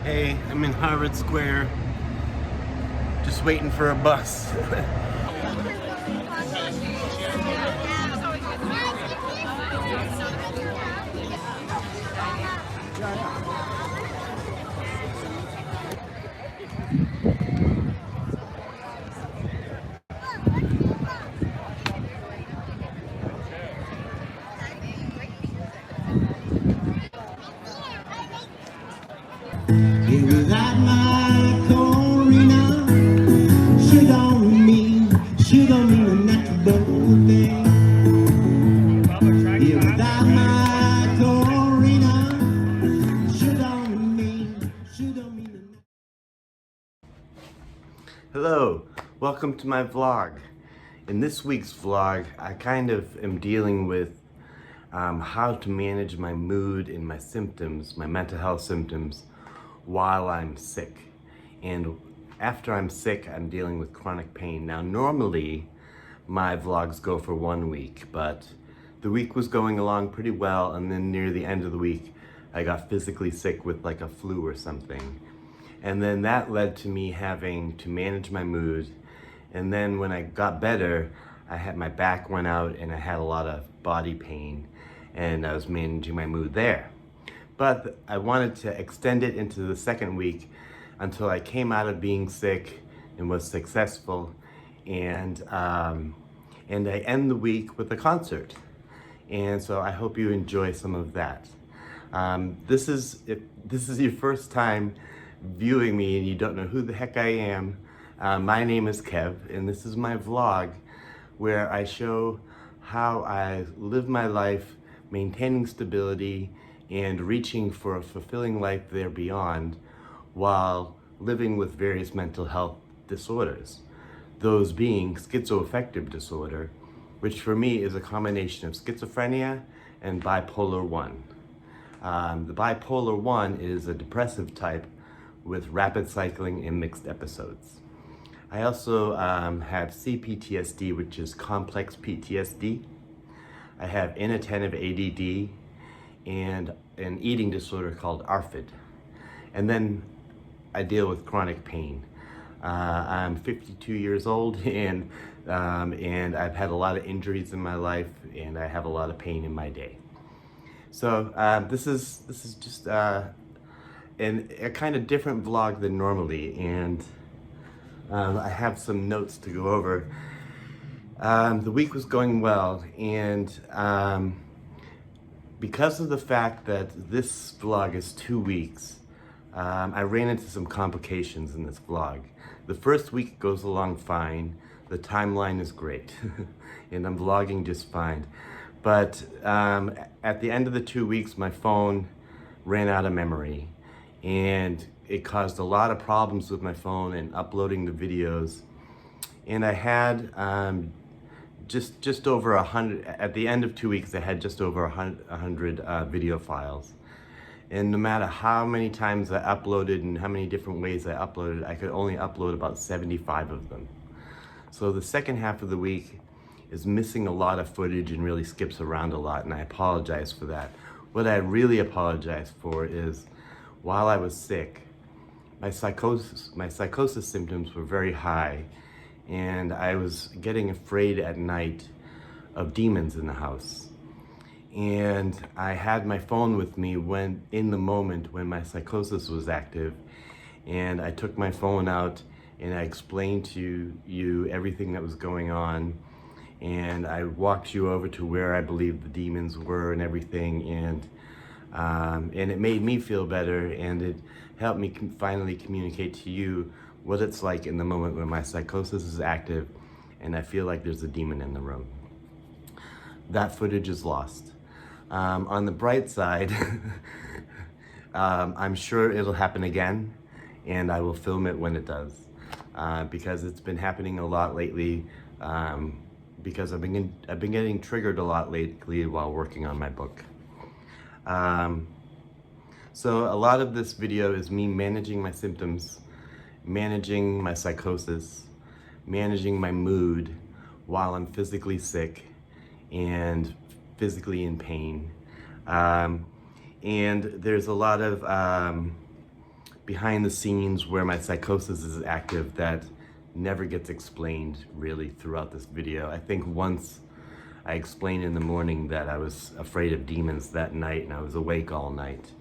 Hey, I'm in Harvard Square, just waiting for a bus. Without my Corina, she don't mean a natural thing. Yeah, without my Corina, she don't mean Hello, welcome to my vlog. In this week's vlog, I kind of am dealing with how to manage my mood and my symptoms, my mental health symptoms, while I'm sick. And after I'm sick, I'm dealing with chronic pain. Now, normally, my vlogs go for 1 week, but the week was going along pretty well, and then near the end of the week, I got physically sick with like a flu or something. And then that led to me having to manage my mood. And then when I got better, my back went out and I had a lot of body pain, and I was managing my mood there. But I wanted to extend it into the second week until I came out of being sick and was successful. And I end the week with a concert. And so I hope you enjoy some of that. If this is your first time viewing me and you don't know who the heck I am, my name is Kev, and this is my vlog where I show how I live my life maintaining stability and reaching for a fulfilling life there beyond while living with various mental health disorders. Those being schizoaffective disorder, which for me is a combination of schizophrenia and bipolar 1. The bipolar 1 is a depressive type with rapid cycling and mixed episodes. I also have cPTSD, which is complex PTSD. I have inattentive ADD and an eating disorder called ARFID. And then I deal with chronic pain. I'm 52 years old and I've had a lot of injuries in my life, and I have a lot of pain in my day. So this is just a kind of different vlog than normally, and I have some notes to go over. The week was going well, and because of the fact that this vlog is 2 weeks, I ran into some complications in this vlog. The first week goes along fine, the timeline is great, and I'm vlogging just fine. But at the end of the 2 weeks, my phone ran out of memory, and it caused a lot of problems with my phone and uploading the videos. And I had just over 100, at the end of 2 weeks, I had just over 100 video files. And no matter how many times I uploaded and how many different ways I uploaded, I could only upload about 75 of them. So the second half of the week is missing a lot of footage and really skips around a lot, and I apologize for that. What I really apologize for is, while I was sick, my psychosis symptoms were very high, and I was getting afraid at night of demons in the house. And I had my phone with me in the moment when my psychosis was active, and I took my phone out and I explained to you everything that was going on, and I walked you over to where I believe the demons were and everything, and it made me feel better, and it helped me finally communicate to you what it's like in the moment when my psychosis is active and I feel like there's a demon in the room. That footage is lost. On the bright side, I'm sure it'll happen again, and I will film it when it does, because it's been happening a lot lately, because I've been getting triggered a lot lately while working on my book. So a lot of this video is me managing my symptoms, managing my psychosis, managing my mood while I'm physically sick and physically in pain. And there's a lot of behind the scenes where my psychosis is active that never gets explained really throughout this video. I think once I explained in the morning that I was afraid of demons that night and I was awake all night.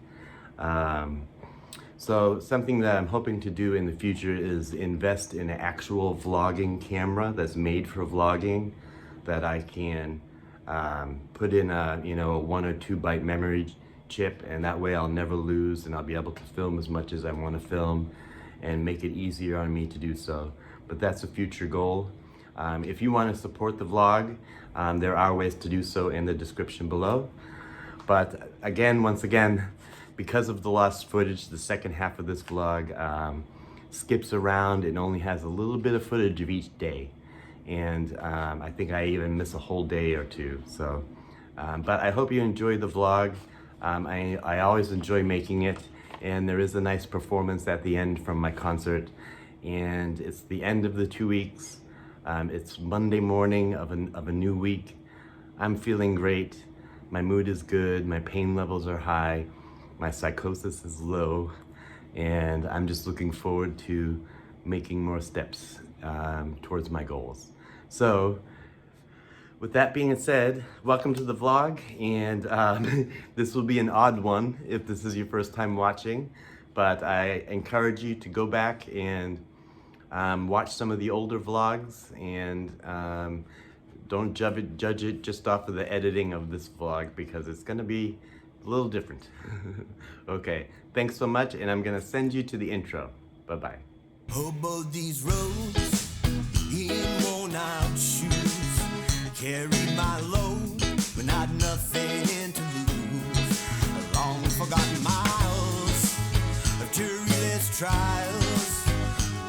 So something that I'm hoping to do in the future is invest in an actual vlogging camera that's made for vlogging, that I can put in a 1 or 2 byte memory chip, and that way I'll never lose and I'll be able to film as much as I want to film and make it easier on me to do so. But that's a future goal. If you want to support the vlog, there are ways to do so in the description below. But again, once again, because of the lost footage, the second half of this vlog skips around and only has a little bit of footage of each day. And I think I even miss a whole day or two. So, but I hope you enjoy the vlog. I always enjoy making it, and there is a nice performance at the end from my concert. And it's the end of the 2 weeks. It's Monday morning of a new week. I'm feeling great. My mood is good. My pain levels are high. My psychosis is low. And I'm just looking forward to making more steps towards my goals. So, with that being said, welcome to the vlog. And this will be an odd one if this is your first time watching. But I encourage you to go back and watch some of the older vlogs, and don't judge it just off of the editing of this vlog, because it's gonna be a little different. Okay, thanks so much, and I'm gonna send you to the intro. Bye-bye. Hobo'd these roads in worn out shoes, carried my load, but not nothing to lose. Long forgotten miles of touriless trials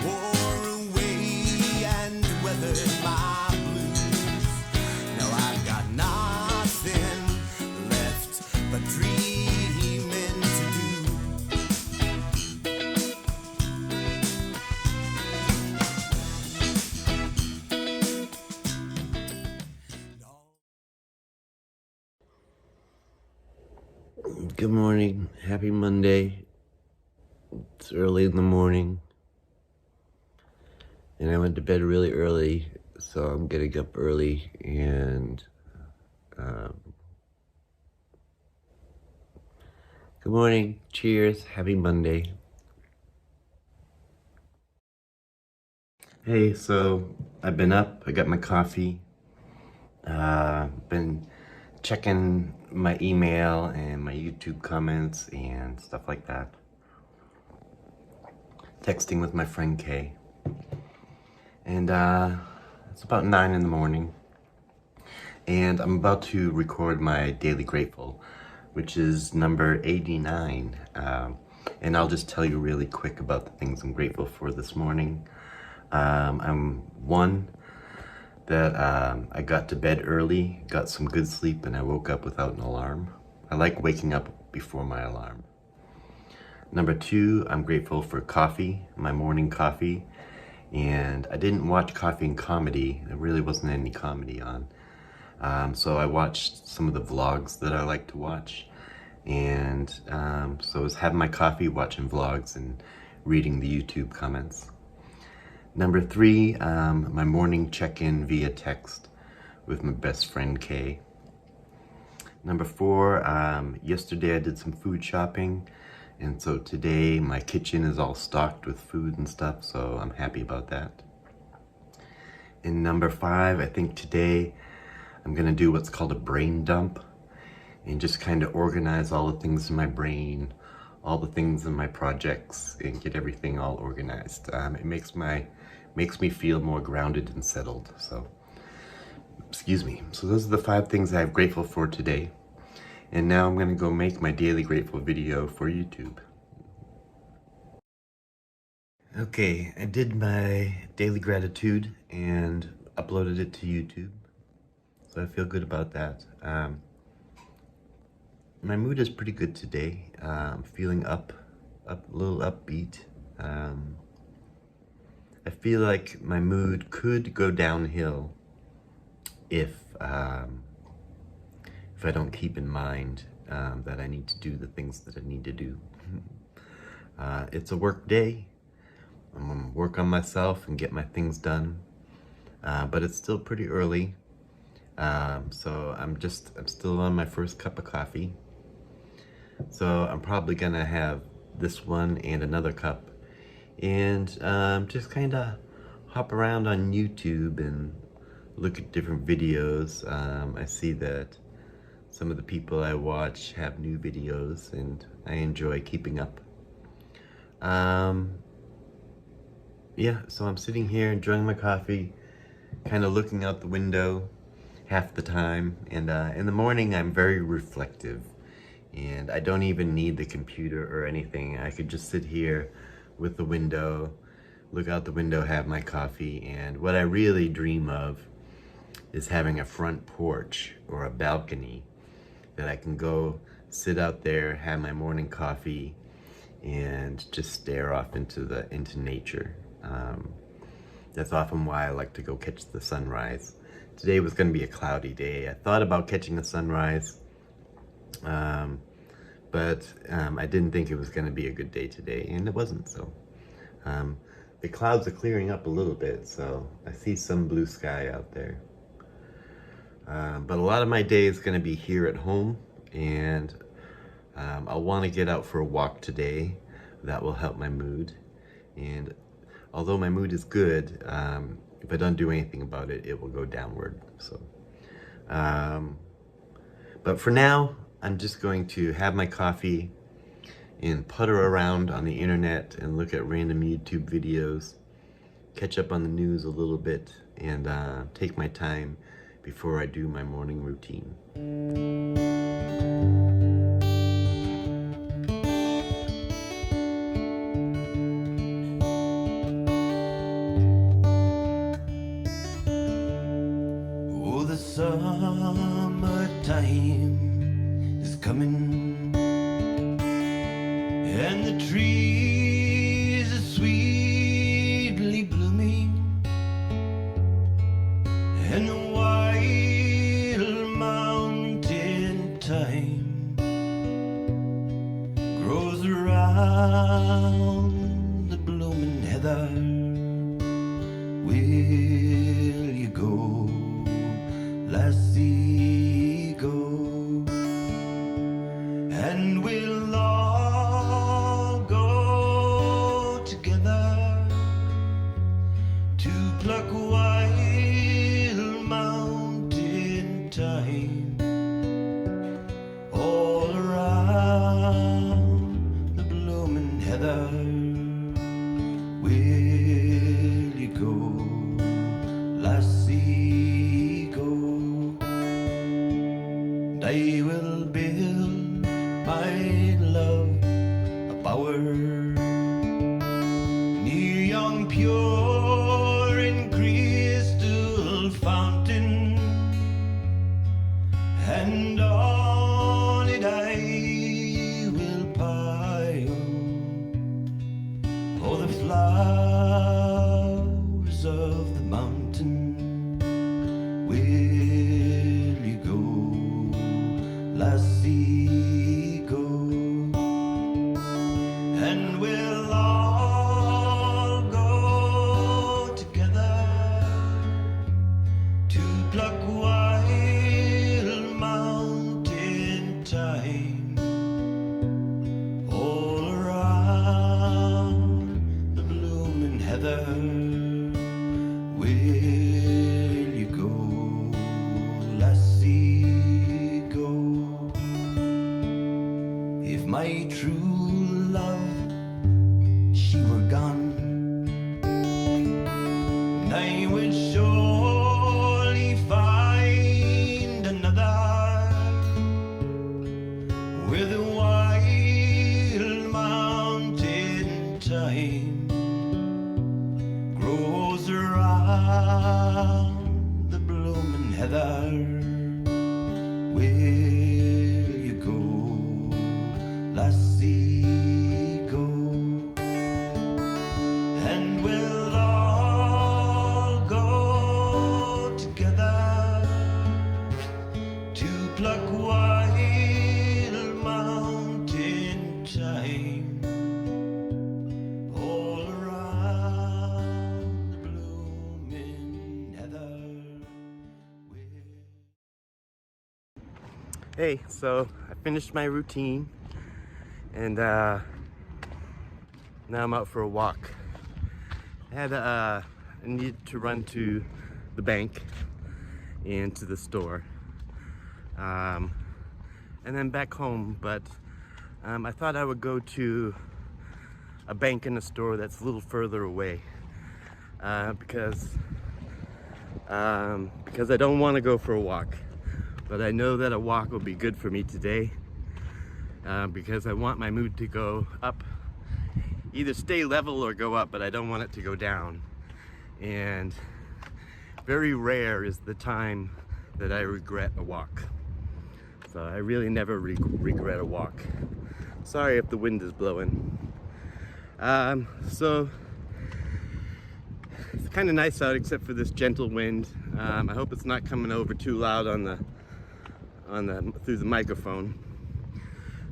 wore away and weathered my blues. Now I've got nothing left but dreaming to do. Good morning, happy Monday. It's early in the morning, and I went to bed really early, so I'm getting up early. And good morning, cheers, happy Monday. Hey, so I've been up, I got my coffee, been checking my email and my YouTube comments and stuff like that. Texting with my friend Kay. And it's about 9 in the morning. And I'm about to record my Daily Grateful, which is number 89. And I'll just tell you really quick about the things I'm grateful for this morning. I'm one, that I got to bed early, got some good sleep, and I woke up without an alarm. I like waking up before my alarm. Number 2, I'm grateful for coffee, my morning coffee. And I didn't watch Coffee and Comedy. There really wasn't any comedy on. So I watched some of the vlogs that I like to watch. And so I was having my coffee, watching vlogs, and reading the YouTube comments. Number 3, my morning check-in via text with my best friend Kay. Number 4, yesterday I did some food shopping, and so today my kitchen is all stocked with food and stuff, so I'm happy about that. And number 5, I think today I'm gonna do what's called a brain dump, and just kind of organize all the things in my brain, all the things in my projects, and get everything all organized. It makes me feel more grounded and settled. So, excuse me. So those are the 5 things I'm grateful for today. And now I'm gonna go make my Daily Grateful video for YouTube. Okay, I did my daily gratitude and uploaded it to YouTube. So I feel good about that. My mood is pretty good today. I'm feeling a little upbeat. I feel like my mood could go downhill if I don't keep in mind that I need to do the things that I need to do. It's a work day. I'm gonna work on myself and get my things done. But it's still pretty early. So I'm still on my first cup of coffee. So I'm probably gonna have this one and another cup and just kind of hop around on YouTube and look at different videos. I see that some of the people I watch have new videos and I enjoy keeping up. Yeah, so I'm sitting here enjoying my coffee, kind of looking out the window half the time, and in the morning I'm very reflective and I don't even need the computer or anything. I could just sit here with the window, look out the window, have my coffee, and what I really dream of is having a front porch or a balcony that I can go sit out there, have my morning coffee, and just stare off into nature. That's often why I like to go catch the sunrise. Today was going to be a cloudy day. I thought about catching the sunrise, but I didn't think it was going to be a good day today, and it wasn't. So the clouds are clearing up a little bit, so I see some blue sky out there. But a lot of my day is going to be here at home, and I'll want to get out for a walk today. That will help my mood. And although my mood is good, if I don't do anything about it, it will go downward. So, but for now, I'm just going to have my coffee and putter around on the internet and look at random YouTube videos, catch up on the news a little bit, and take my time before I do my morning routine. Oh, the summertime is coming, and the trees are sweetly blooming, and the wild mountain thyme grows around the blooming heather. Will you go, lassie, go? And we'll all go together to pluck wild mountain thyme all around the blooming heather. Will you go, lassie, go? I will build my love a bower near yon pure and crystal fountain, and on it I will pile all the flowers of the mountain. Will you go, lassie, go? And we'll all go together to pluck wild mountain thyme all around the blooming heather. Will you go, lassie, go? If my true love, she were gone, I would surely find another with a wild mountain thyme grows around the blooming heather. Will you go, lassie, go? And we'll all go together to pluck wild mountain thyme Hey, so I finished my routine and now I'm out for a walk. I needed to run to the bank and to the store and then back home, but I thought I would go to a bank and a store that's a little further away because I don't want to go for a walk, but I know that a walk will be good for me today because I want my mood to go up, either stay level or go up, but I don't want it to go down. And very rare is the time that I regret a walk. So I really never regret a walk. Sorry if the wind is blowing. So it's kind of nice out except for this gentle wind. I hope it's not coming over too loud through the microphone.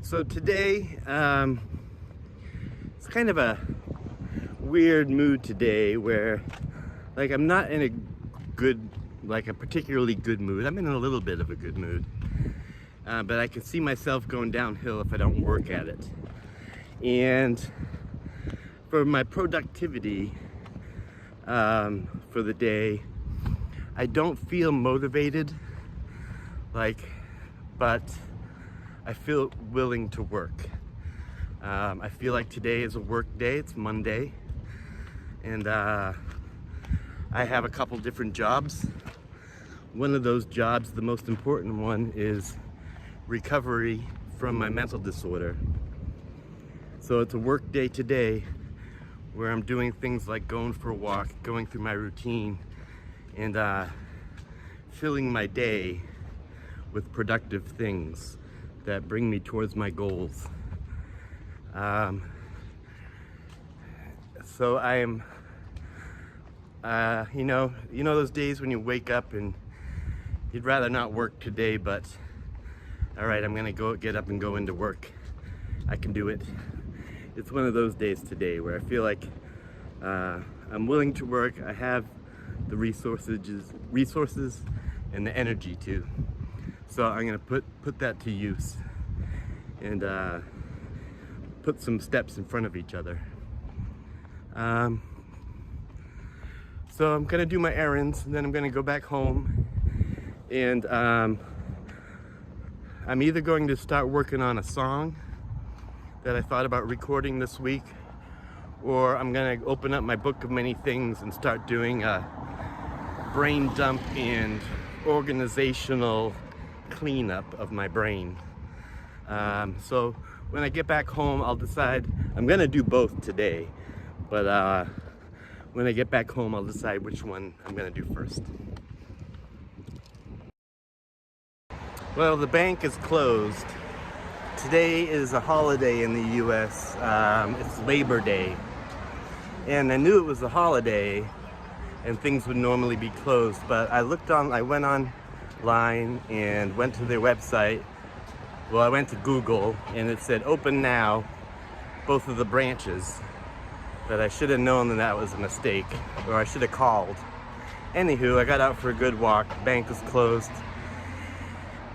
So today, it's kind of a weird mood today where, like, I'm not in a particularly good mood. I'm in a little bit of a good mood, but I can see myself going downhill if I don't work at it. And for my productivity for the day, I don't feel motivated, but I feel willing to work. I feel like today is a work day. It's Monday, and I have a couple different jobs. One of those jobs, the most important one, is recovery from my mental disorder. So it's a work day today where I'm doing things like going for a walk, going through my routine, and filling my day with productive things that bring me towards my goals. So I am, you know those days when you wake up and you'd rather not work today, but all right, I'm gonna get up and go into work. I can do it. It's one of those days today where I feel like I'm willing to work. I have the resources and the energy to. So I'm gonna put that to use and put some steps in front of each other. So I'm gonna do my errands, and then I'm gonna go back home, and I'm either going to start working on a song that I thought about recording this week, or I'm gonna open up my book of many things and start doing a brain dump and organizational cleanup of my brain. So when I get back home, I'll decide. I'm gonna do both today, but when I get back home, I'll decide which one I'm gonna do first. Well, the bank is closed. Today is a holiday in the US. It's Labor Day. And I knew it was a holiday and things would normally be closed, but I went online and went to their website. Well, I went to Google and it said open now, both of the branches. But I should have known that was a mistake, or I should have called. Anywho, I got out for a good walk. The bank was closed.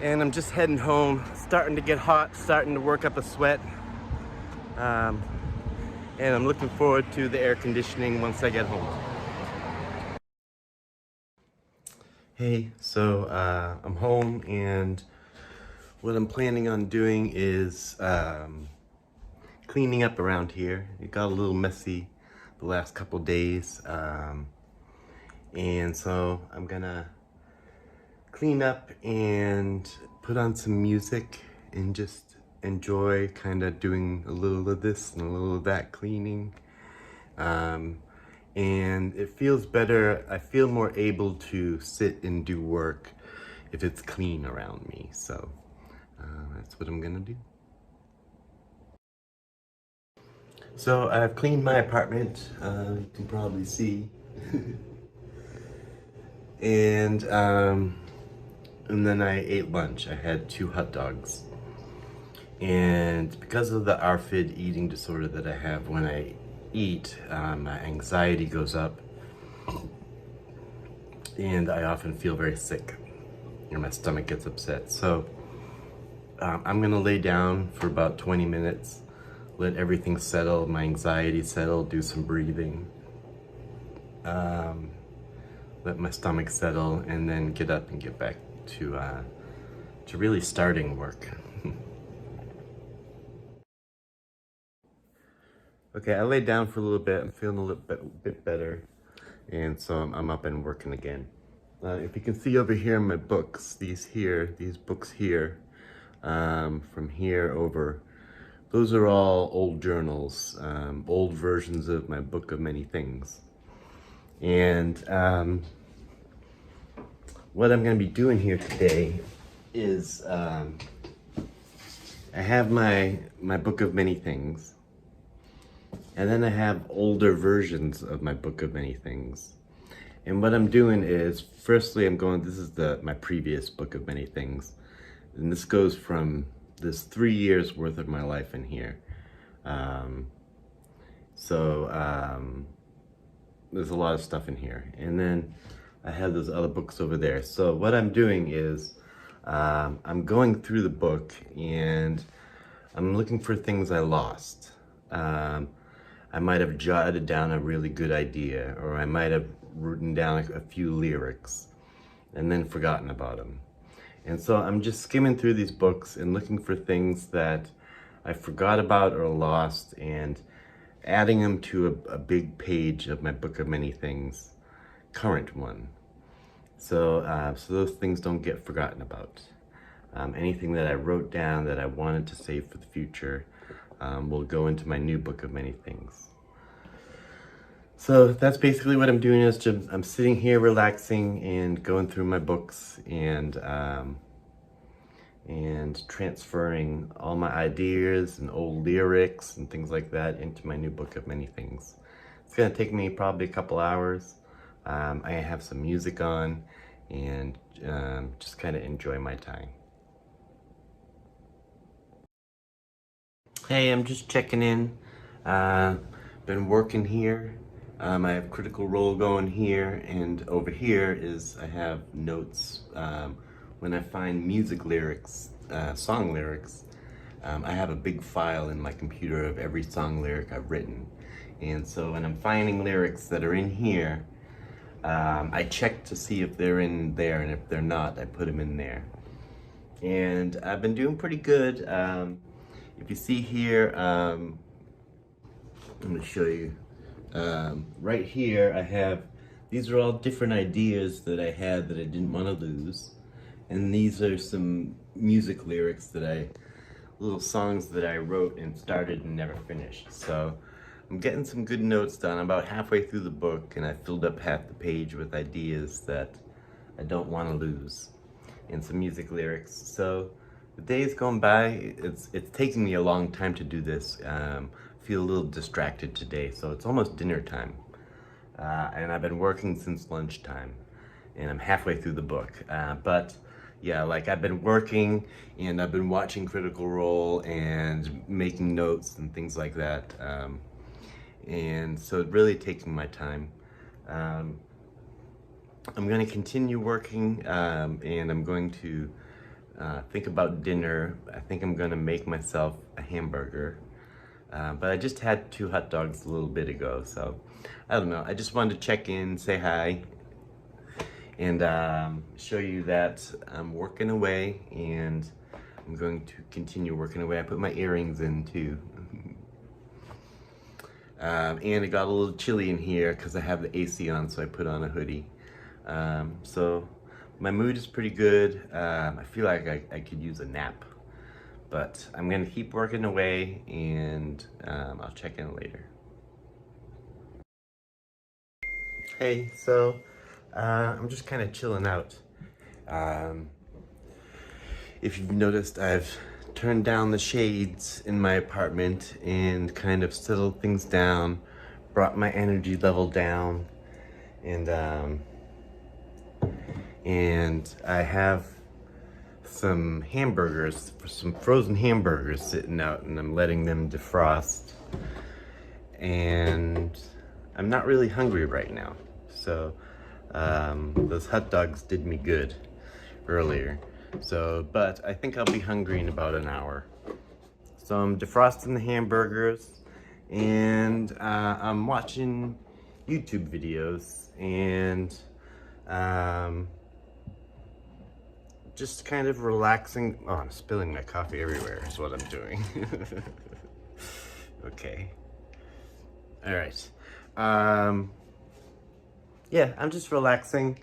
And I'm just heading home, starting to get hot, starting to work up a sweat. And I'm looking forward to the air conditioning once I get home. Hey, so I'm home, and what I'm planning on doing is cleaning up around here. It got a little messy the last couple days. And so I'm gonna clean up and put on some music and just enjoy kind of doing a little of this and a little of that cleaning. And it feels better. I feel more able to sit and do work if it's clean around me. So that's what I'm gonna do. So I've cleaned my apartment, you can probably see. And then I ate lunch. I had 2 hot dogs. And because of the ARFID eating disorder that I have, when I eat, my anxiety goes up. And I often feel very sick, and my stomach gets upset. So I'm gonna lay down for about 20 minutes, let everything settle, my anxiety settle, do some breathing, let my stomach settle, and then get up and get back to really starting work. Okay, I laid down for a little bit. I'm feeling a little bit better, and so I'm up and working again. If you can see over here in my books, these books here, from here over, those are all old journals, old versions of my book of many things. And what I'm going to be doing here today is I have my book of many things, and then I have older versions of my book of many things. And what I'm doing is, firstly, this is my previous book of many things. And this goes from this 3 years worth of my life in here. There's a lot of stuff in here. And then I have those other books over there. So what I'm doing is, I'm going through the book and I'm looking for things I lost. I might have jotted down a really good idea, or I might have written down a few lyrics and then forgotten about them. And so I'm just skimming through these books and looking for things that I forgot about or lost, and adding them to a big page of my book of many things, current one. So those things don't get forgotten about. Anything that I wrote down that I wanted to save for the future will go into my new book of many things. So that's basically what I'm doing. I'm sitting here relaxing and going through my books and transferring all my ideas and old lyrics and things like that into my new book of many things. It's gonna take me probably a couple hours. I have some music on and just kind of enjoy my time. Hey, I'm just checking in. Been working here. I have Critical Role going here, and over here I have notes. When I find music lyrics, song lyrics, I have a big file in my computer of every song lyric I've written. And so when I'm finding lyrics that are in here, I check to see if they're in there, and if they're not, I put them in there. And I've been doing pretty good. If you see here, I'm gonna show you. Right here I have, these are all different ideas that I had that I didn't want to lose. And these are some music lyrics little songs that I wrote and started and never finished. So I'm getting some good notes done. I'm about halfway through the book, and I filled up half the page with ideas that I don't want to lose, and some music lyrics. So the day's going by. It's taking me a long time to do this. I feel a little distracted today, so it's almost dinner time. And I've been working since lunchtime, and I'm halfway through the book. But yeah, like I've been working, and I've been watching Critical Role and making notes and things like that. And so it really taking my time. I'm going to continue working, and I'm going to think about dinner. I think I'm going to make myself a hamburger. But I just had 2 hot dogs a little bit ago, so I don't know. I just wanted to check in, say hi, and show you that I'm working away, and I'm going to continue working away. I put my earrings in too. And it got a little chilly in here because I have the AC on, so I put on a hoodie. So my mood is pretty good. I feel like I could use a nap. But I'm gonna keep working away, and I'll check in later. Hey, so I'm just kind of chilling out. If you've noticed, I've turned down the shades in my apartment and kind of settled things down, brought my energy level down, and I have some hamburgers, some frozen hamburgers sitting out, and I'm letting them defrost. And I'm not really hungry right now, so those hot dogs did me good earlier. So, but I think I'll be hungry in about an hour. So I'm defrosting the hamburgers, and I'm watching YouTube videos, and just kind of relaxing. Oh, I'm spilling my coffee everywhere is what I'm doing. Okay. All right. Yeah, I'm just relaxing.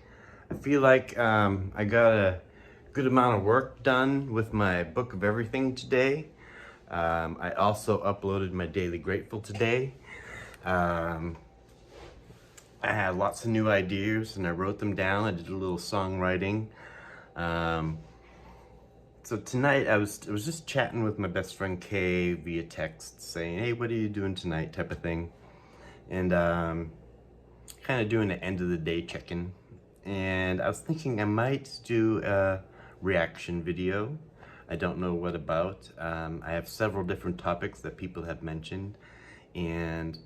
I feel like I got a good amount of work done with my book of everything today. I also uploaded my Daily Grateful today. I had lots of new ideas and I wrote them down. I did a little songwriting. So tonight I was just chatting with my best friend Kay via text, saying, "Hey, what are you doing tonight?" type of thing, and kind of doing an end of the day check-in. And I was thinking I might do a reaction video. I don't know what about. I have several different topics that people have mentioned, and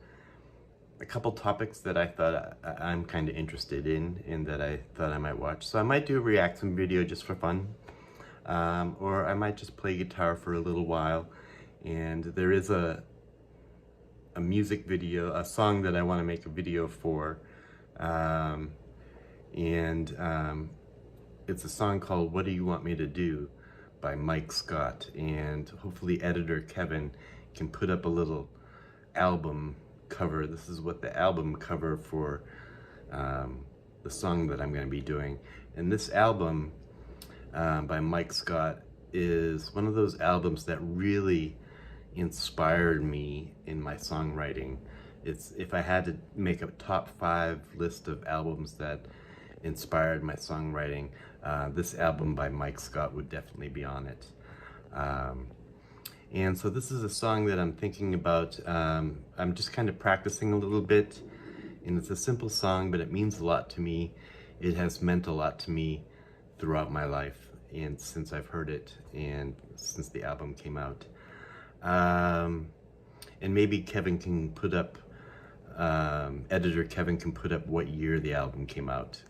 a couple topics that I thought I'm kind of interested in and that I thought I might watch. So I might do a reaction video just for fun. Or I might just play guitar for a little while. And there is a music video, a song that I want to make a video for. It's a song called "What Do You Want Me to Do" by Mike Scott. And hopefully editor Kevin can put up a little album cover. This is what the album cover for the song that I'm going to be doing. And this album by Mike Scott is one of those albums that really inspired me in my songwriting. It's, if I had to make a top 5 list of albums that inspired my songwriting, this album by Mike Scott would definitely be on it. And so this is a song that I'm thinking about. I'm just kind of practicing a little bit, and it's a simple song, but it means a lot to me. It has meant a lot to me throughout my life, and since I've heard it, and since the album came out. And maybe Kevin can put up, editor Kevin can put up what year the album came out,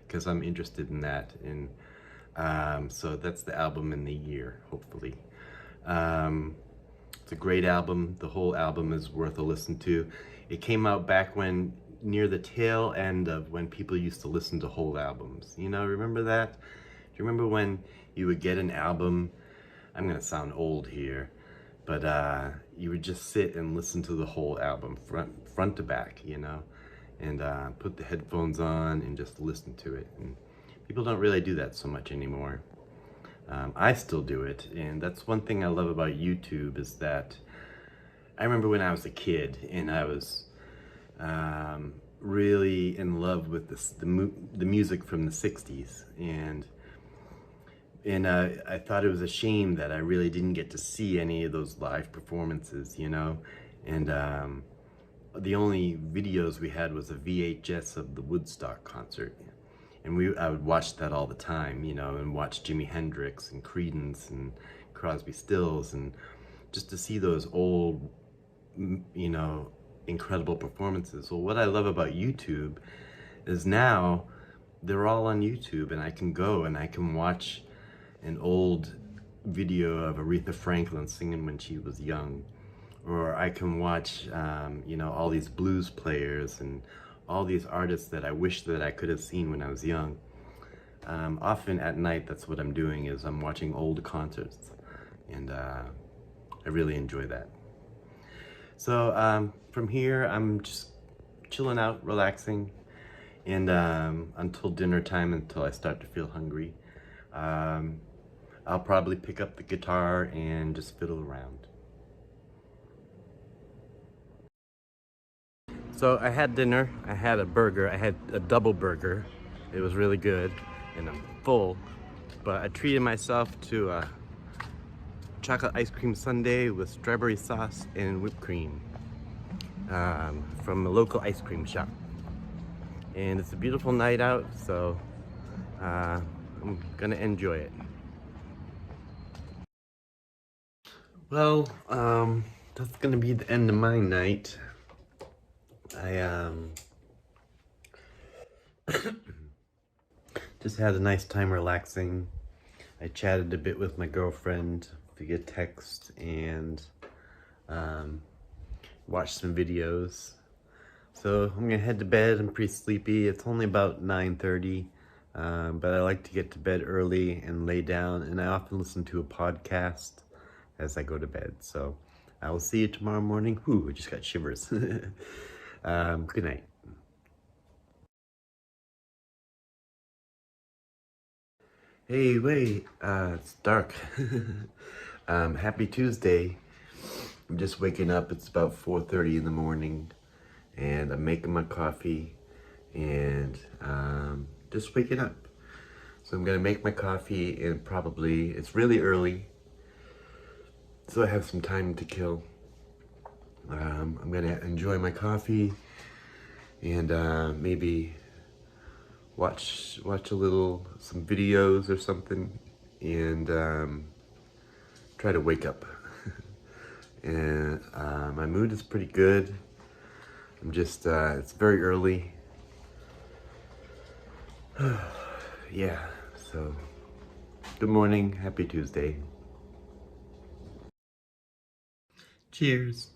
because I'm interested in that. And so that's the album and the year, hopefully. It's a great album. The whole album is worth a listen to. It came out back when, near the tail end of when people used to listen to whole albums. You know, remember that? Do you remember when you would get an album? I'm gonna sound old here, but you would just sit and listen to the whole album, front to back, you know, and put the headphones on and just listen to it. And people don't really do that so much anymore. I still do it, and that's one thing I love about YouTube, is that I remember when I was a kid and I was really in love with the music from the 60s, and I thought it was a shame that I really didn't get to see any of those live performances, you know. And the only videos we had was a VHS of the Woodstock concert, and I would watch that all the time, you know, and watch Jimi Hendrix and Creedence and Crosby, Stills, and just to see those old, you know, incredible performances. Well, what I love about YouTube is now they're all on YouTube, and I can go and I can watch an old video of Aretha Franklin singing when she was young, or I can watch you know, all these blues players and all these artists that I wish that I could have seen when I was young. Often at night, that's what I'm doing, is I'm watching old concerts, and I really enjoy that. So from here, I'm just chilling out, relaxing, and until dinner time, until I start to feel hungry. I'll probably pick up the guitar and just fiddle around. So I had dinner. I had a burger. I had a double burger. It was really good, and I'm full. But I treated myself to a chocolate ice cream sundae with strawberry sauce and whipped cream from a local ice cream shop. And it's a beautiful night out, so I'm gonna enjoy it. Well, that's gonna be the end of my night. I just had a nice time relaxing. I chatted a bit with my girlfriend via text and watched some videos. So I'm gonna head to bed. I'm pretty sleepy. It's only about 9:30, but I like to get to bed early and lay down, and I often listen to a podcast as I go to bed. So I will see you tomorrow morning. Ooh, I just got shivers. Good night. Hey, wait, it's dark. Happy Tuesday. I'm just waking up. It's about 4:30 in the morning, and I'm making my coffee and just waking up. So I'm gonna make my coffee, and probably, it's really early, so I have some time to kill. I'm gonna enjoy my coffee and maybe watch some videos or something, and try to wake up. And my mood is pretty good. I'm just it's very early. Yeah, so good morning, happy Tuesday. Cheers.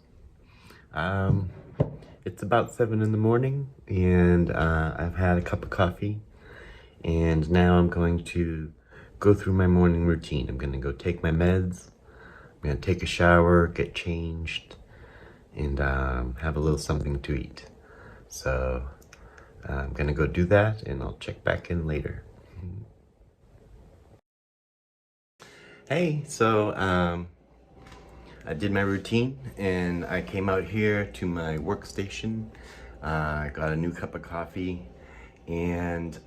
It's about 7 in the morning, and I've had a cup of coffee, and now I'm going to go through my morning routine. I'm gonna go take my meds, I'm gonna take a shower, get changed, and have a little something to eat. So I'm gonna go do that, and I'll check back in later. Hey, so I did my routine, and I came out here to my workstation. I got a new cup of coffee, and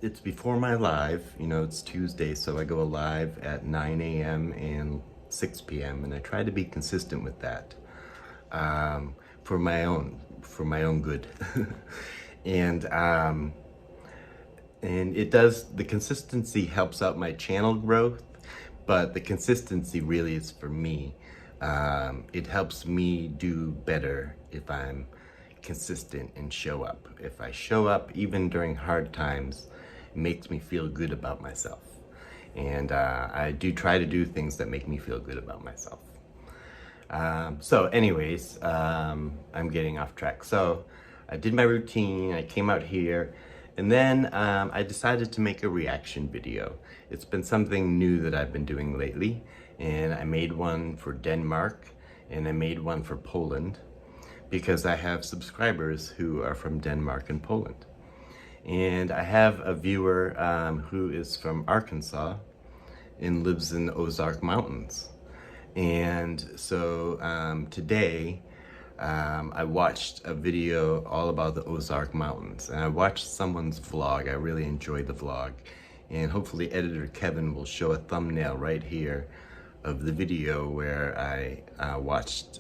it's before my live. You know, it's Tuesday, so I go live at 9 a.m. and 6 p.m. and I try to be consistent with that for my own good. And it does, the consistency helps out my channel growth, but the consistency really is for me. It helps me do better if I'm consistent and show up. If I show up even during hard times, it makes me feel good about myself. And I do try to do things that make me feel good about myself. So anyways, I'm getting off track. So I did my routine, I came out here, and then I decided to make a reaction video. It's been something new that I've been doing lately, and I made one for Denmark, and I made one for Poland, because I have subscribers who are from Denmark and Poland. And I have a viewer who is from Arkansas and lives in the Ozark Mountains. And so today, I watched a video all about the Ozark Mountains, and I watched someone's vlog. I really enjoyed the vlog, and hopefully editor Kevin will show a thumbnail right here of the video where I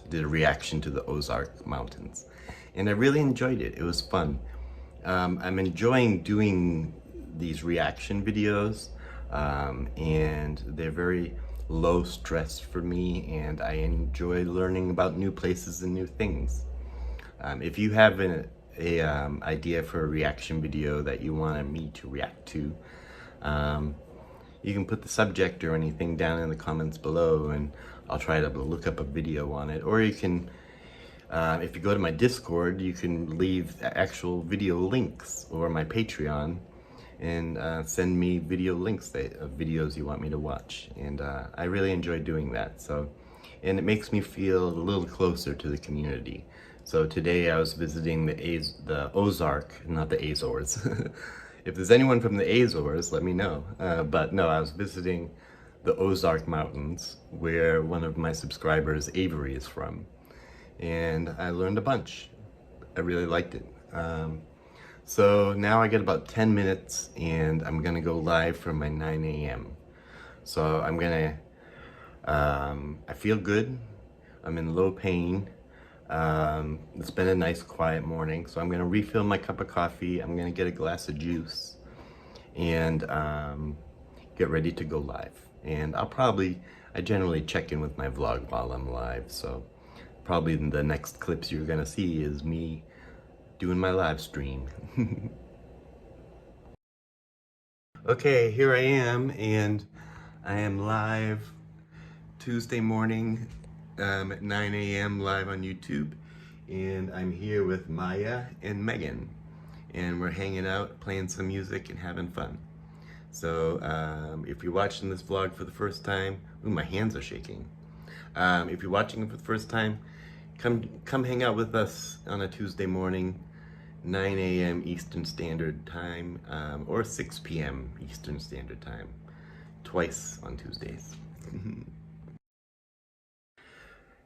did a reaction to the Ozark Mountains, and I really enjoyed it. It was fun. I'm enjoying doing these reaction videos, and they're very low stress for me, and I enjoy learning about new places and new things. If you have an idea for a reaction video that you want me to react to, you can put the subject or anything down in the comments below, and I'll try to look up a video on it. Or you can, if you go to my Discord, you can leave actual video links, or my Patreon, and send me video links of videos you want me to watch. And I really enjoy doing that. So, and it makes me feel a little closer to the community. So today I was visiting the Ozark, not the Azores. If there's anyone from the Azores, let me know. But no, I was visiting the Ozark Mountains, where one of my subscribers, Avery, is from. And I learned a bunch. I really liked it. So now I get about 10 minutes, and I'm gonna go live from my 9 a.m. So I'm gonna, I feel good. I'm in low pain. It's been a nice quiet morning, so I'm gonna refill my cup of coffee. I'm gonna get a glass of juice and get ready to go live. And I generally check in with my vlog while I'm live, so probably the next clips you're gonna see is me doing my live stream. Okay, here I am, and I am live Tuesday morning at 9 a.m. live on YouTube, and I'm here with Maya and Megan, and we're hanging out, playing some music, and having fun. So if you're watching this vlog for the first time, ooh, my hands are shaking. If you're watching it for the first time, come hang out with us on a Tuesday morning, 9 a.m. Eastern Standard Time, or 6 p.m. Eastern Standard Time, twice on Tuesdays.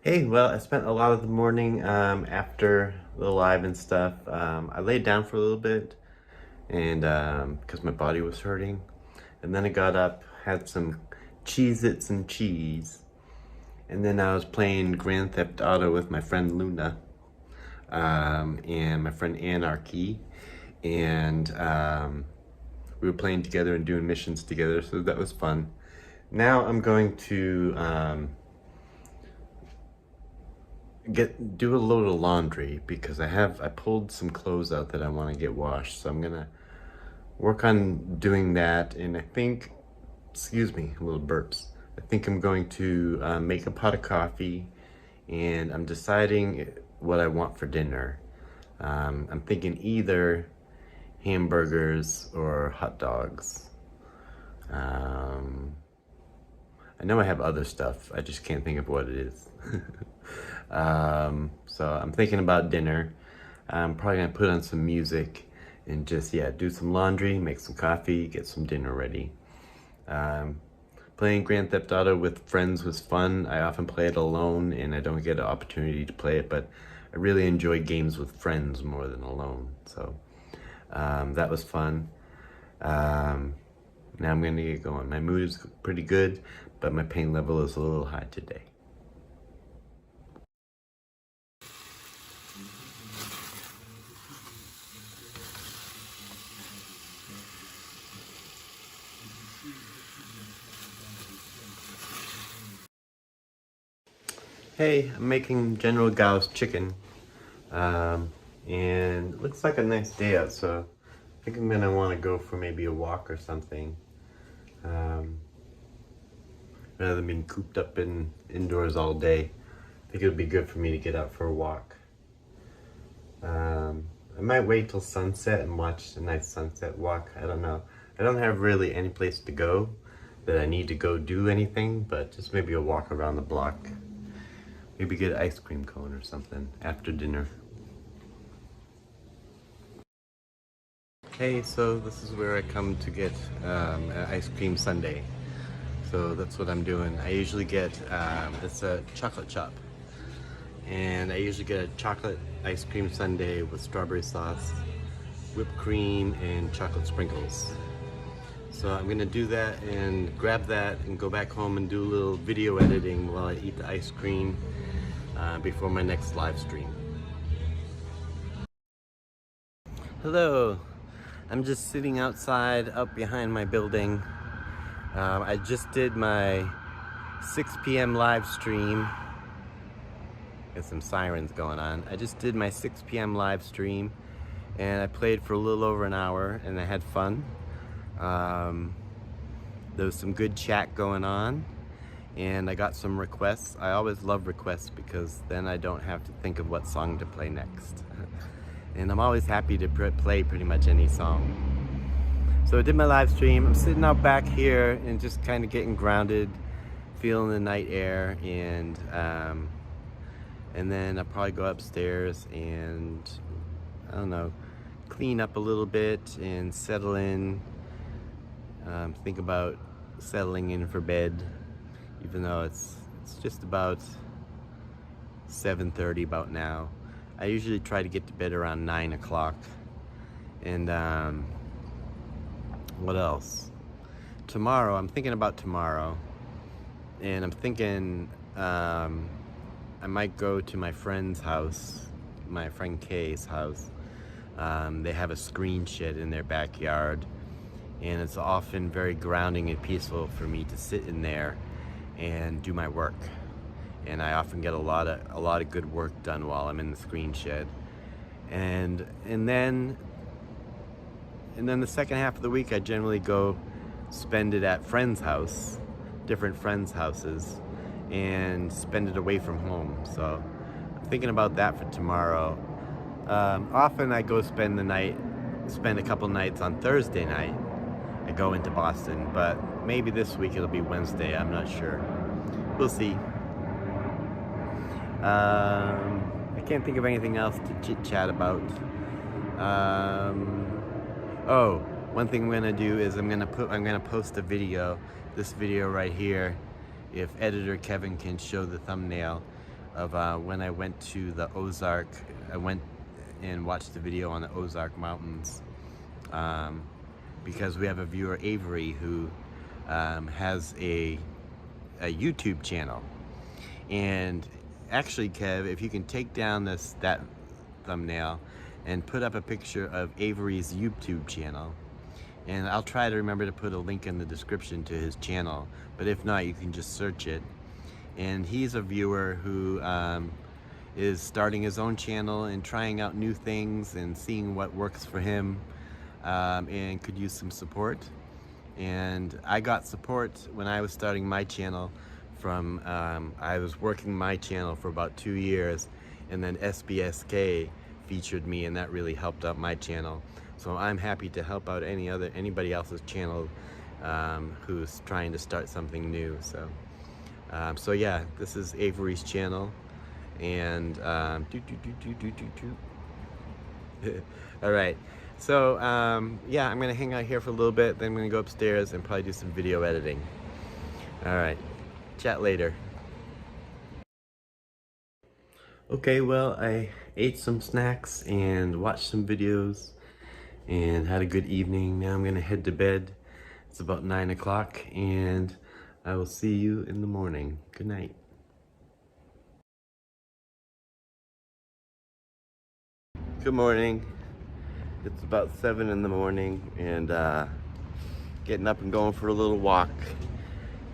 Hey, well, I spent a lot of the morning after the live and stuff. I laid down for a little bit, and because my body was hurting, and then I got up, had some Cheez-Its and cheese, and then I was playing Grand Theft Auto with my friend Luna, and my friend Anarchy, and we were playing together and doing missions together, so that was fun. Now I'm going to do a load of laundry because I pulled some clothes out that I want to get washed, so I'm gonna work on doing that. And I think, excuse me, a little burps. I think I'm going to make a pot of coffee, and I'm deciding what I want for dinner. I'm thinking either hamburgers or hot dogs. I know I have other stuff, I just can't think of what it is. So I'm thinking about dinner. I'm probably gonna put on some music and just, yeah, do some laundry, make some coffee, get some dinner ready. Playing Grand Theft Auto with friends was fun. I often play it alone and I don't get an opportunity to play it, but I really enjoy games with friends more than alone. So that was fun. Now I'm gonna get going. My mood is pretty good, but my pain level is a little high today. Hey, I'm making General Gao's chicken, and it looks like a nice day out, so I think I'm gonna want to go for maybe a walk or something, rather than being cooped up indoors all day. I think it would be good for me to get out for a walk. I might wait till sunset and watch a nice sunset walk. I don't know. I don't have really any place to go that I need to go do anything, but just maybe a walk around the block. Maybe get an ice cream cone or something after dinner. Hey, so this is where I come to get an ice cream sundae. So that's what I'm doing. I usually get, it's a chocolate chop. And I usually get a chocolate ice cream sundae with strawberry sauce, whipped cream, and chocolate sprinkles. So I'm gonna do that and grab that and go back home and do a little video editing while I eat the ice cream before my next live stream. Hello, I'm just sitting outside up behind my building. I just did my 6 p.m. live stream. Got some sirens going on. I just did my 6 p.m. live stream and I played for a little over an hour and I had fun. There was some good chat going on and I got some requests. I always love requests because then I don't have to think of what song to play next. And I'm always happy to play pretty much any song. So I did my live stream. I'm sitting out back here and just kind of getting grounded, feeling the night air, and then I'll probably go upstairs and, I don't know, clean up a little bit and settle in. Think about settling in for bed, even though it's just about 7:30 about now. I usually try to get to bed around 9 o'clock. And what else? Tomorrow, I'm thinking about tomorrow, and I'm thinking I might go to my friend's house, my friend Kay's house. They have a screen shed in their backyard, and it's often very grounding and peaceful for me to sit in there and do my work. And I often get a lot of good work done while I'm in the screen shed. And then the second half of the week, I generally go spend it at different friends' houses, and spend it away from home. So I'm thinking about that for tomorrow. Often I go spend a couple nights on Thursday night. I go into Boston, but maybe this week it'll be Wednesday. I'm not sure. We'll see. I can't think of anything else to chit chat about. Oh, one thing I'm gonna do is I'm gonna post a video, this video right here, if editor Kevin can show the thumbnail of when I went to the Ozark. I went and watched the video on the Ozark Mountains, because we have a viewer, Avery, who has a YouTube channel. And actually, Kev, if you can take down that thumbnail and put up a picture of Avery's YouTube channel, and I'll try to remember to put a link in the description to his channel, but if not, you can just search it. And he's a viewer who is starting his own channel and trying out new things and seeing what works for him, and could use some support. And I got support when I was starting my channel from, I was working my channel for about 2 years, and then SBSK featured me, and that really helped out my channel. So I'm happy to help out anybody else's channel who's trying to start something new. So yeah, this is Avery's channel, and all right. So yeah, I'm gonna hang out here for a little bit, then I'm gonna go upstairs and probably do some video editing. All right, chat later. Okay, well, I ate some snacks and watched some videos and had a good evening. Now I'm gonna head to bed. It's about 9 o'clock, and I will see you in the morning. Good night. Good morning. It's about 7 in the morning, and getting up and going for a little walk.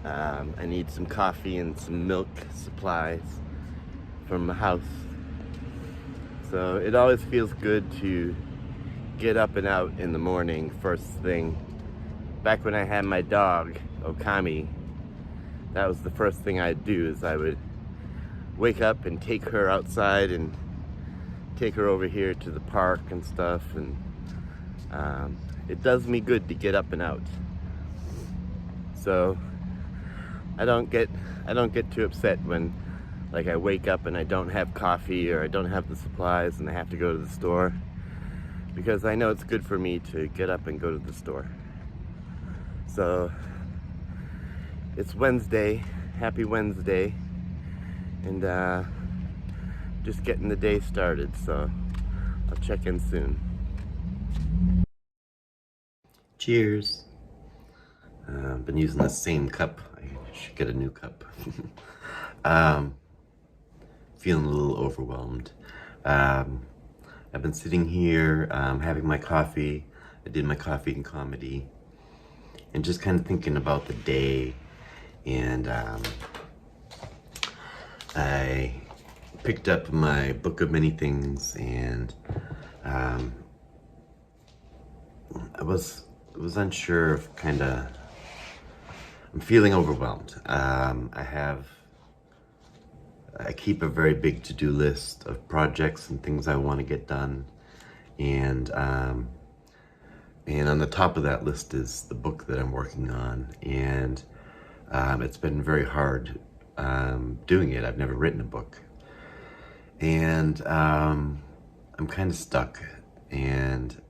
I need some coffee and some milk supplies from the house. So it always feels good to get up and out in the morning, first thing. Back when I had my dog, Okami, that was the first thing I'd do, is I would wake up and take her outside and take her over here to the park and stuff, and it does me good to get up and out. So I don't get too upset when, like, I wake up and I don't have coffee or I don't have the supplies and I have to go to the store, because I know it's good for me to get up and go to the store. So it's Wednesday, happy Wednesday, and just getting the day started, so I'll check in soon. Cheers. I've been using the same cup. I should get a new cup. Feeling a little overwhelmed. I've been sitting here having my coffee. I did my coffee and comedy, and just kind of thinking about the day. And I picked up my book of many things, and I was unsure of I'm feeling overwhelmed. I keep a very big to-do list of projects and things I want to get done, and on the top of that list is the book that I'm working on, and it's been very hard doing it. I've never written a book, and I'm kind of stuck, and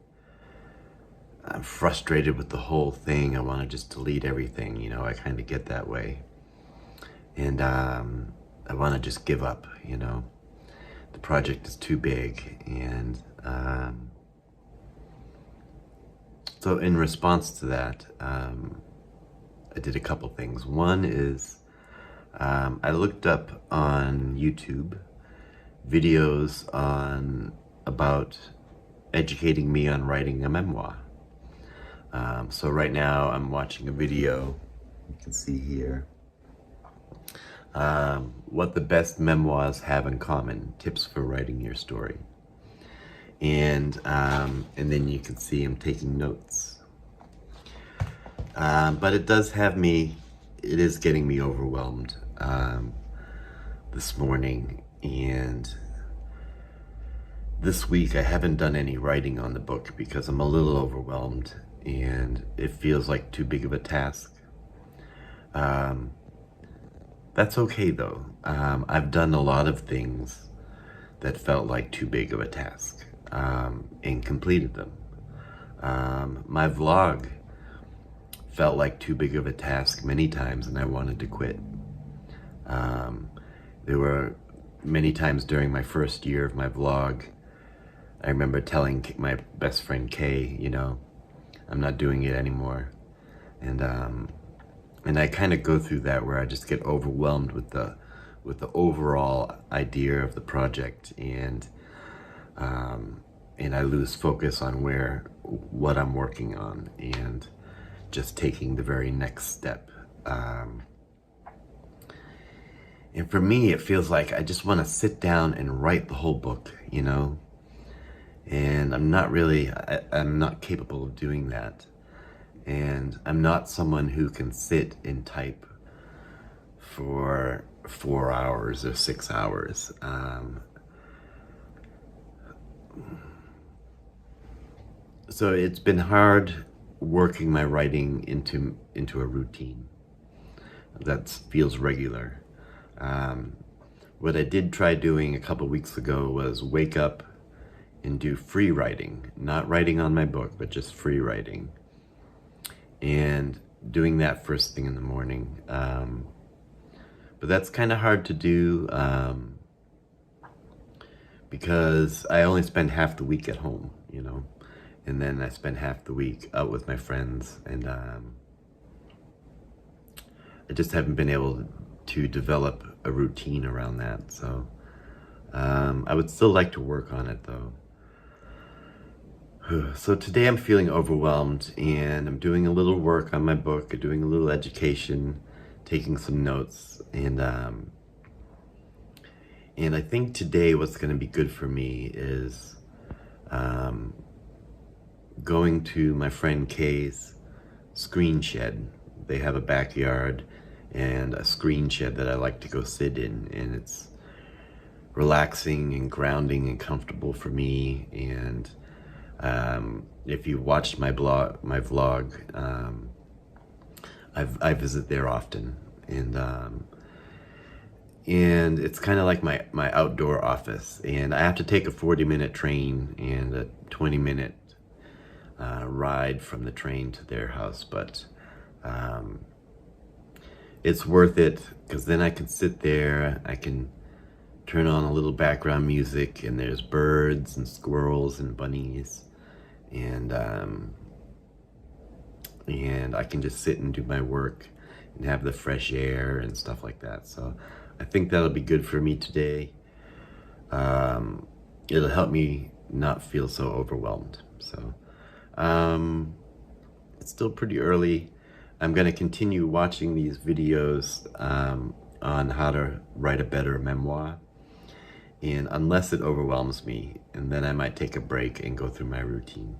I'm frustrated with the whole thing. I want to just delete everything, you know. I kind of get that way, and I want to just give up, you know. The project is too big, and so in response to that, I did a couple things. One is I looked up on YouTube videos about educating me on writing a memoir. So right now I'm watching a video, you can see here, what the best memoirs have in common, tips for writing your story. And then you can see I'm taking notes. But it does have me, it is getting me overwhelmed this morning. And this week I haven't done any writing on the book because I'm a little overwhelmed and it feels like too big of a task. That's okay though. I've done a lot of things that felt like too big of a task and completed them. My vlog felt like too big of a task many times and I wanted to quit. There were many times during my first year of my vlog, I remember telling my best friend Kay, you know, I'm not doing it anymore. And I kind of go through that where I just get overwhelmed with the overall idea of the project, and I lose focus on what I'm working on and just taking the very next step. And for me, it feels like I just want to sit down and write the whole book, you know? And I'm not capable of doing that. And I'm not someone who can sit and type for 4 hours or 6 hours. So it's been hard working my writing into a routine that feels regular. What I did try doing a couple weeks ago was wake up and do free writing, not writing on my book, but just free writing. And doing that first thing in the morning. But that's kind of hard to do because I only spend half the week at home, you know, and then I spend half the week out with my friends, and I just haven't been able to develop a routine around that. So I would still like to work on it though. So today I'm feeling overwhelmed and I'm doing a little work on my book, doing a little education, taking some notes, and I think today what's going to be good for me is going to my friend Kay's screen shed. They have a backyard and a screen shed that I like to go sit in, and it's relaxing and grounding and comfortable for me. And if you watched my vlog, I visit there often, and it's kind of like my outdoor office. And I have to take a 40-minute train and a 20-minute ride from the train to their house, but it's worth it because then I can sit there, I can turn on a little background music, and there's birds and squirrels and bunnies, and I can just sit and do my work and have the fresh air and stuff like that. So I think that'll be good for me today. It'll help me not feel so overwhelmed. So it's still pretty early. I'm going to continue watching these videos on how to write a better memoir. And unless it overwhelms me, and then I might take a break and go through my routine.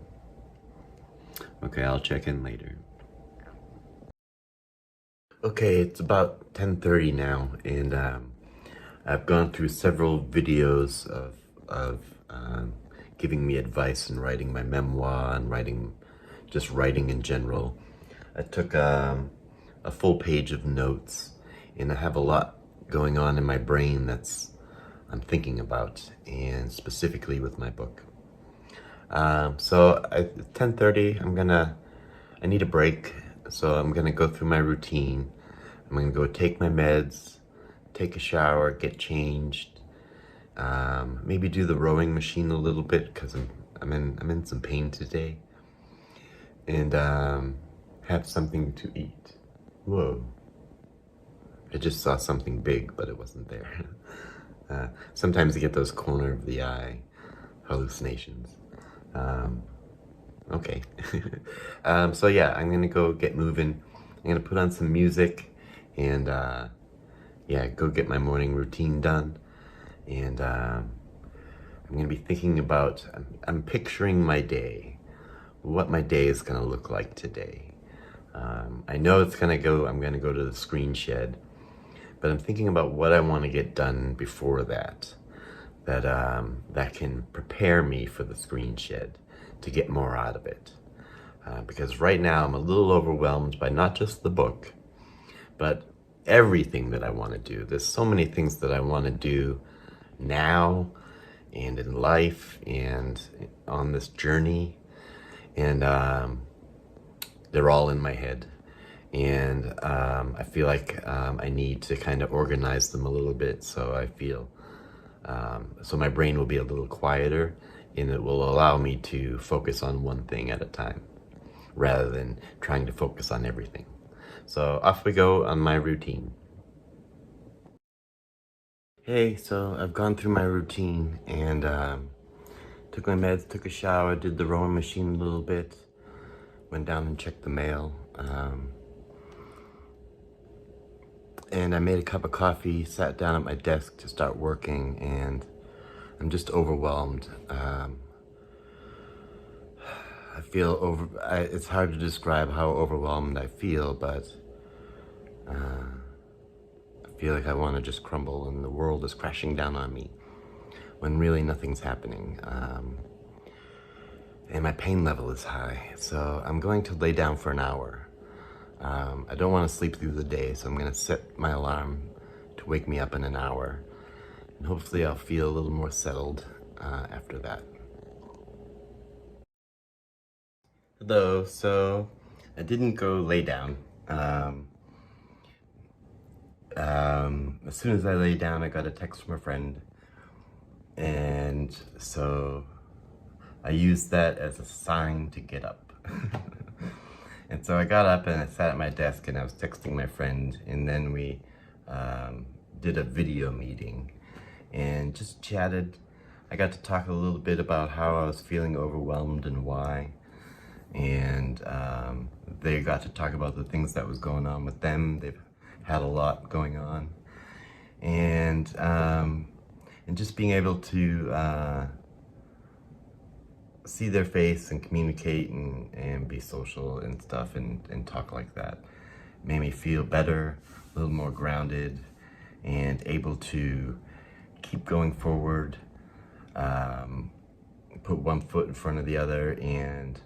Okay, I'll check in later. Okay, it's about 10:30 now, and I've gone through several videos of giving me advice in writing my memoir and just writing in general. I took a full page of notes, and I have a lot going on in my brain I'm thinking about, and specifically with my book. So at 10:30, I need a break, so I'm gonna go through my routine. I'm gonna go take my meds, take a shower, get changed, maybe do the rowing machine a little bit because I'm in some pain today, and have something to eat. Whoa! I just saw something big, but it wasn't there. Sometimes you get those corner of the eye hallucinations. Okay. So yeah, I'm gonna go get moving. I'm gonna put on some music and yeah, go get my morning routine done. And I'm gonna be thinking about, I'm picturing my day, what my day is gonna look like today. I know I'm gonna go to the screen shed, but I'm thinking about what I want to get done before that can prepare me for the screen shed to get more out of it. Because right now I'm a little overwhelmed by not just the book, but everything that I want to do. There's so many things that I want to do now and in life and on this journey, and they're all in my head. And I feel like I need to kind of organize them a little bit, so I feel so my brain will be a little quieter, and it will allow me to focus on one thing at a time rather than trying to focus on everything. So off we go on my routine. Hey, so I've gone through my routine and took my meds, took a shower, did the rowing machine a little bit, went down and checked the mail, and I made a cup of coffee, sat down at my desk to start working, and I'm just overwhelmed. I feel it's hard to describe how overwhelmed I feel, but I feel like I want to just crumble and the world is crashing down on me when really nothing's happening. And my pain level is high, so I'm going to lay down for an hour. I don't want to sleep through the day, so I'm going to set my alarm to wake me up in an hour, and hopefully I'll feel a little more settled after that. Hello, so I didn't go lay down. As soon as I lay down, I got a text from a friend, and so I used that as a sign to get up. And so I got up and I sat at my desk and I was texting my friend, and then we did a video meeting and just chatted. I got to talk a little bit about how I was feeling overwhelmed and why. And they got to talk about the things that was going on with them. They've had a lot going on. And just being able to see their face and communicate and be social and stuff and talk like that made me feel better, a little more grounded, and able to keep going forward, put one foot in front of the other, and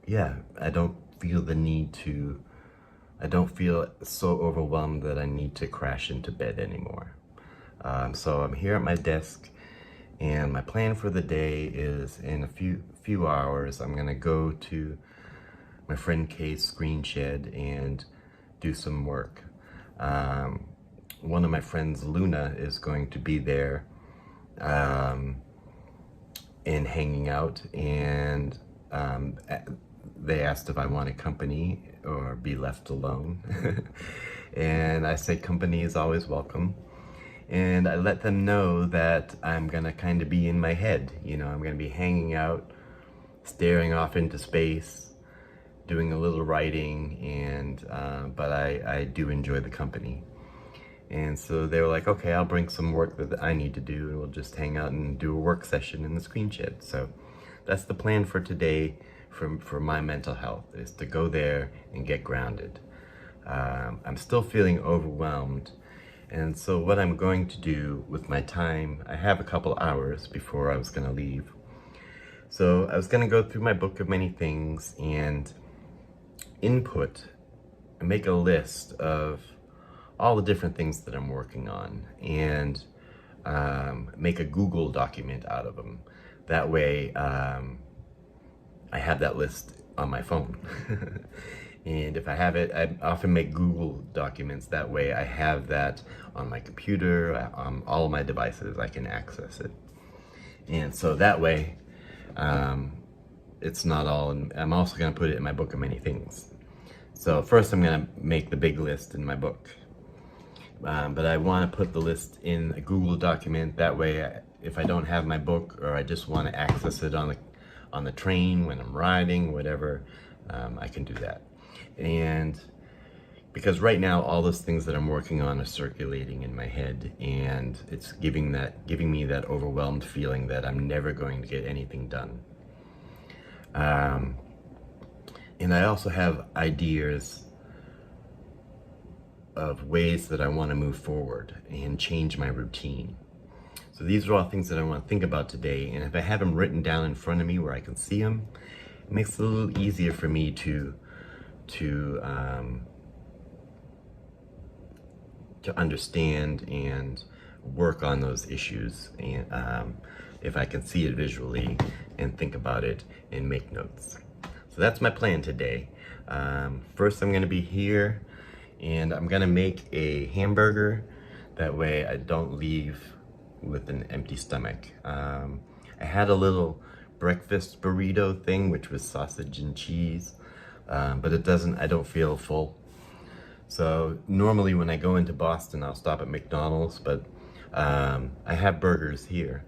yeah, I don't feel so overwhelmed that I need to crash into bed anymore. So I'm here at my desk, and my plan for the day is in a few hours, I'm gonna go to my friend Kay's screen shed and do some work. One of my friends, Luna, is going to be there and hanging out, and they asked if I wanted company or be left alone. And I said company is always welcome. And I let them know that I'm gonna kind of be in my head. You know, I'm gonna be hanging out, staring off into space, doing a little writing, and but I do enjoy the company. And so they were like, okay, I'll bring some work that I need to do, and we'll just hang out and do a work session in the screen shed. So that's the plan for today for my mental health, is to go there and get grounded. I'm still feeling overwhelmed. And so what I'm going to do with my time, I have a couple hours before I was going to leave. So I was going to go through my book of many things and input and make a list of all the different things that I'm working on, and make a Google document out of them. That way I have that list on my phone. And if I have it, I often make Google documents. That way I have that on my computer, on all of my devices, I can access it. And so that way, it's not all, I'm also gonna put it in my book of many things. So first I'm gonna make the big list in my book. But I wanna put the list in a Google document. That way, if I don't have my book, or I just wanna access it on the train, when I'm riding, whatever, I can do that. And because right now all those things that I'm working on are circulating in my head, and it's giving me that overwhelmed feeling that I'm never going to get anything done. And I also have ideas of ways that I want to move forward and change my routine. So these are all things that I want to think about today. And if I have them written down in front of me where I can see them, it makes it a little easier for me to understand and work on those issues. And if I can see it visually and think about it and make notes. So that's my plan today. First, I'm going to be here and I'm going to make a hamburger. That way I don't leave with an empty stomach. I had a little breakfast burrito thing, which was sausage and cheese, but I don't feel full. So normally when I go into Boston, I'll stop at McDonald's, but I have burgers here.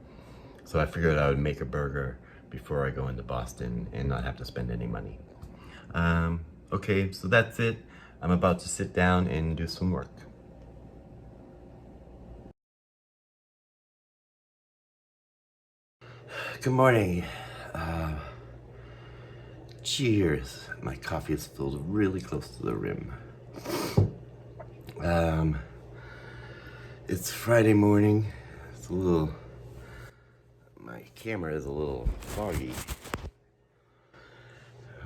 So I figured I would make a burger before I go into Boston and not have to spend any money. Okay, so that's it. I'm about to sit down and do some work. Good morning. Cheers. My coffee is filled really close to the rim. It's Friday morning. My camera is a little foggy.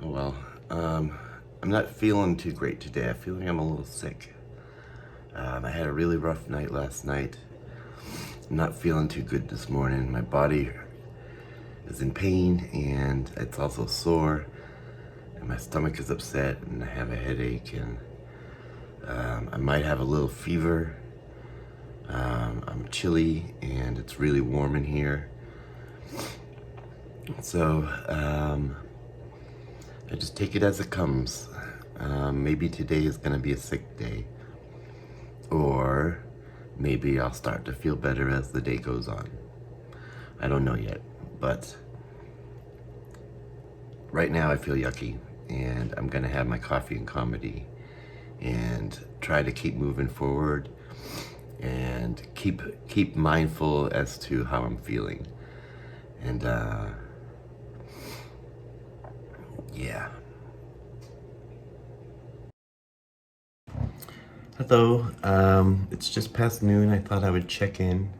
Oh well, I'm not feeling too great today. I feel like I'm a little sick. I had a really rough night last night. I'm not feeling too good this morning. My body is in pain and it's also sore, and my stomach is upset, and I have a headache, and I might have a little fever. I'm chilly and it's really warm in here. So I just take it as it comes. Maybe today is gonna be a sick day, or maybe I'll start to feel better as the day goes on. I don't know yet, but right now I feel yucky, and I'm gonna have my coffee and comedy and try to keep moving forward and keep mindful as to how I'm feeling. And yeah. Hello, it's just past noon. I thought I would check in.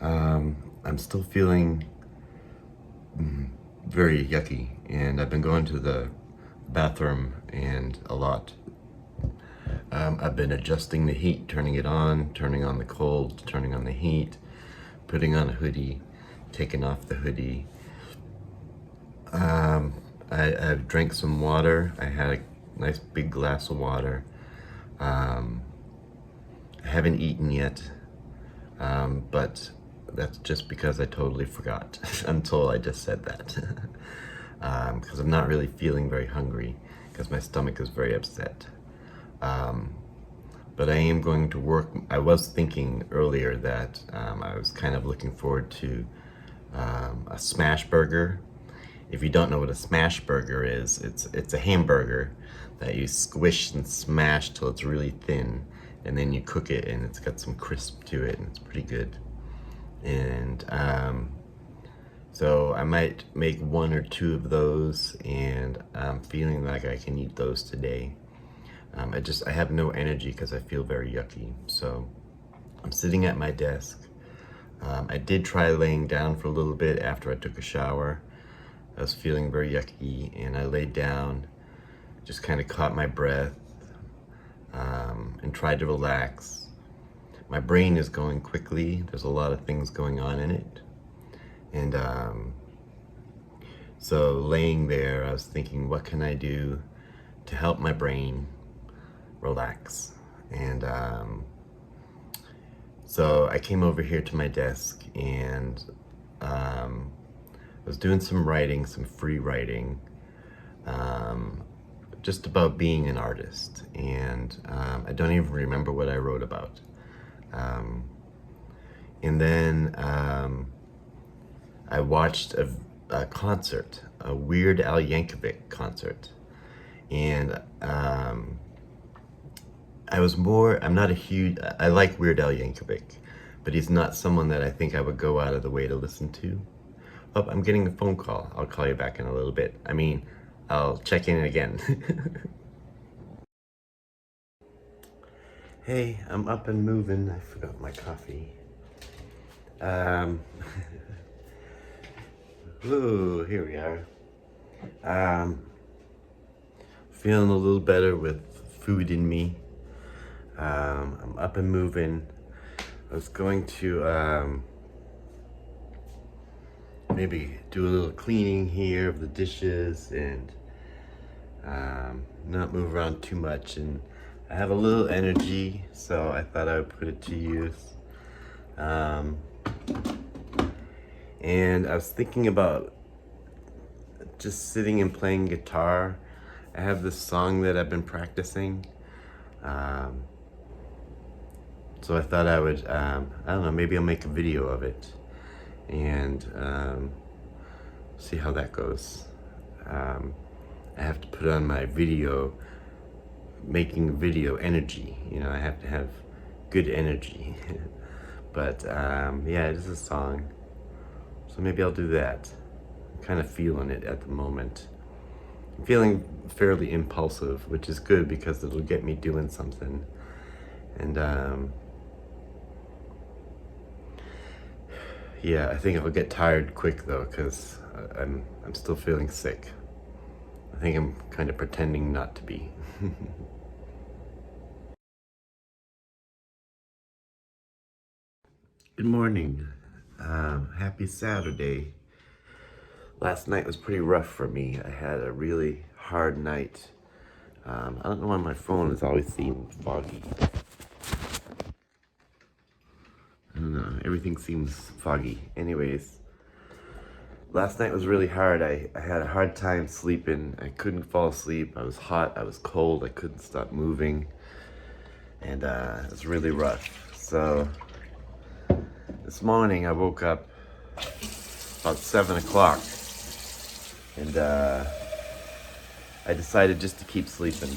I'm still feeling very yucky, and I've been going to the bathroom and a lot. I've been adjusting the heat, turning it on, turning on the cold, turning on the heat, putting on a hoodie, taking off the hoodie. I've drank some water. I had a nice big glass of water. I haven't eaten yet, but that's just because I totally forgot until I just said that. Because I'm not really feeling very hungry because my stomach is very upset. But I am going to work. I was thinking earlier that I was kind of looking forward to a smash burger. If you don't know what a smash burger is, it's a hamburger that you squish and smash till it's really thin, and then you cook it, and it's got some crisp to it, and it's pretty good. And so I might make 1 or 2 of those, and I'm feeling like I can eat those today. I have no energy because I feel very yucky. So I'm sitting at my desk. I did try laying down for a little bit after I took a shower. I was feeling very yucky, and I laid down, just kind of caught my breath, and tried to relax. My brain is going quickly. There's a lot of things going on in it. And so laying there, I was thinking, what can I do to help my brain relax? And so I came over here to my desk, and I was doing some writing, some free writing, just about being an artist. And I don't even remember what I wrote about. And then I watched a concert, a Weird Al Yankovic concert. And I'm not a huge, I like Weird Al Yankovic, but he's not someone that I think I would go out of the way to listen to. Oh, I'm getting a phone call. I'll call you back in a little bit. I'll check in again. Hey, I'm up and moving. I forgot my coffee. Ooh, here we are. Feeling a little better with food in me. I'm up and moving. I was going to maybe do a little cleaning here of the dishes and not move around too much. And I have a little energy, so I thought I would put it to use. And I was thinking about just sitting and playing guitar. I have this song that I've been practicing. So I thought I would, I don't know, maybe I'll make a video of it and see how that goes. I have to put on my video, making video energy. You know, I have to have good energy. But yeah, it is a song. So maybe I'll do that. I'm kind of feeling it at the moment. I'm feeling fairly impulsive, which is good because it'll get me doing something. And yeah, I think I'll get tired quick though, because I'm still feeling sick. I think I'm kind of pretending not to be. Good morning. Happy Saturday. Last night was pretty rough for me. I had a really hard night. I don't know why my phone has always seemed foggy. I don't know, everything seems foggy. Anyways, last night was really hard. I had a hard time sleeping. I couldn't fall asleep. I was hot, I was cold, I couldn't stop moving. And it was really rough. So this morning I woke up about 7 o'clock and I decided just to keep sleeping.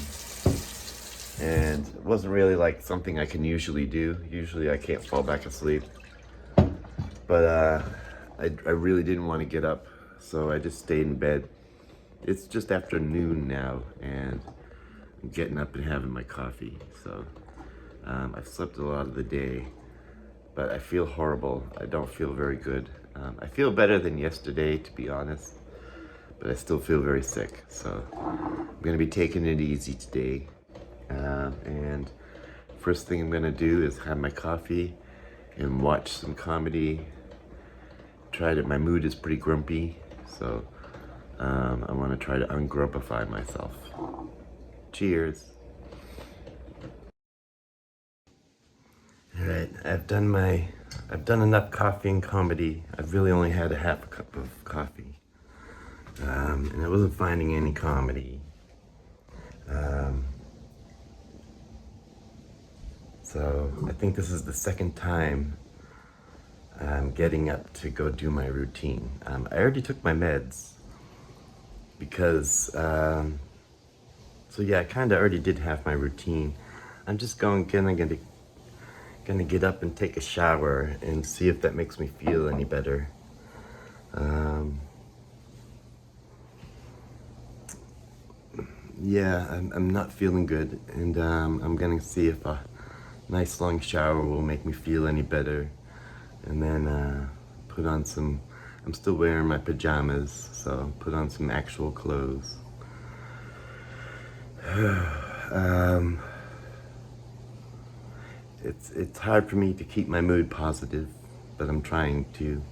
And it wasn't really like something I can usually do. Usually I can't fall back asleep. But I really didn't want to get up, so I just stayed in bed. It's just after noon now, and I'm getting up and having my coffee. So I've slept a lot of the day, but I feel horrible. I don't feel very good. I feel better than yesterday, to be honest, but I still feel very sick. So I'm gonna be taking it easy today. And first thing I'm gonna do is have my coffee and watch some comedy. My mood is pretty grumpy, so I want to try to ungrumpify myself. Cheers. All right, I've done enough coffee and comedy. I've really only had a half a cup of coffee, and I wasn't finding any comedy. So I think this is the second time I'm getting up to go do my routine. I already took my meds because, so yeah, I kind of already did have my routine. I'm just gonna get up and take a shower and see if that makes me feel any better. Yeah, I'm not feeling good, and I'm gonna see if a nice long shower will make me feel any better. And then put on some, I'm still wearing my pajamas, so put on some actual clothes. It's hard for me to keep my mood positive, but I'm trying to.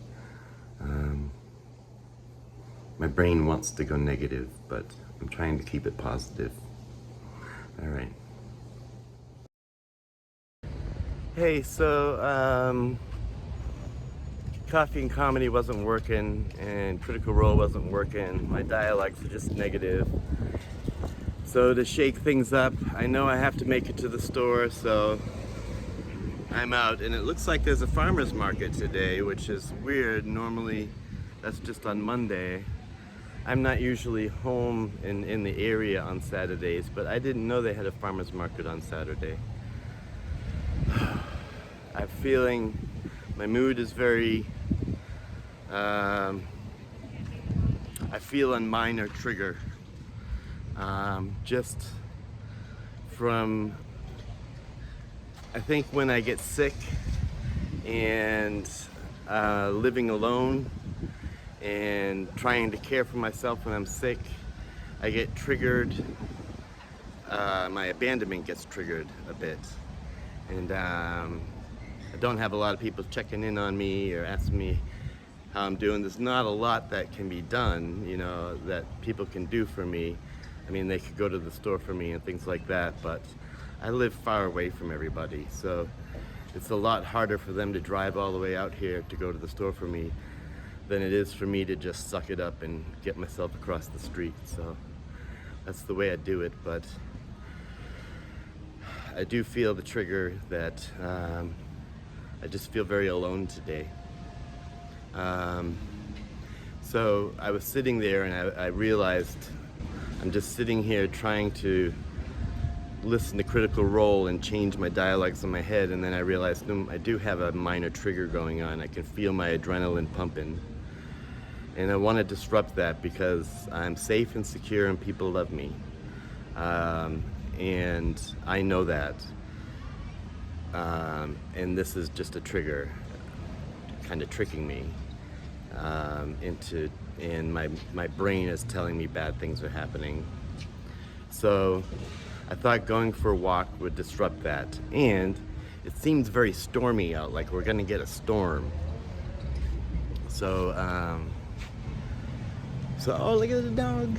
My brain wants to go negative, but I'm trying to keep it positive. All right. Hey, so coffee and comedy wasn't working, and Critical Role wasn't working. My dialects are just negative. So to shake things up, I know I have to make it to the store, so I'm out. And it looks like there's a farmer's market today, which is weird. Normally that's just on Monday. I'm not usually home in the area on Saturdays, but I didn't know they had a farmer's market on Saturday. I'm feeling, my mood is very, I feel on minor trigger. Just from, I think when I get sick and living alone and trying to care for myself when I'm sick, I get triggered. My abandonment gets triggered a bit, and I don't have a lot of people checking in on me or asking me how I'm doing. There's not a lot that can be done, you know, that people can do for me. I mean, they could go to the store for me and things like that, but I live far away from everybody, so it's a lot harder for them to drive all the way out here to go to the store for me than it is for me to just suck it up and get myself across the street. So that's the way I do it, but I do feel the trigger that I just feel very alone today. So I was sitting there and I realized I'm just sitting here trying to listen to Critical Role and change my dialogues in my head, and then I realized I do have a minor trigger going on. I can feel my adrenaline pumping, and I want to disrupt that because I'm safe and secure and people love me, and I know that, and this is just a trigger kind of tricking me and my brain is telling me bad things are happening. So I thought going for a walk would disrupt that, and it seems very stormy out, like we're gonna get a storm. So oh, look at the dog.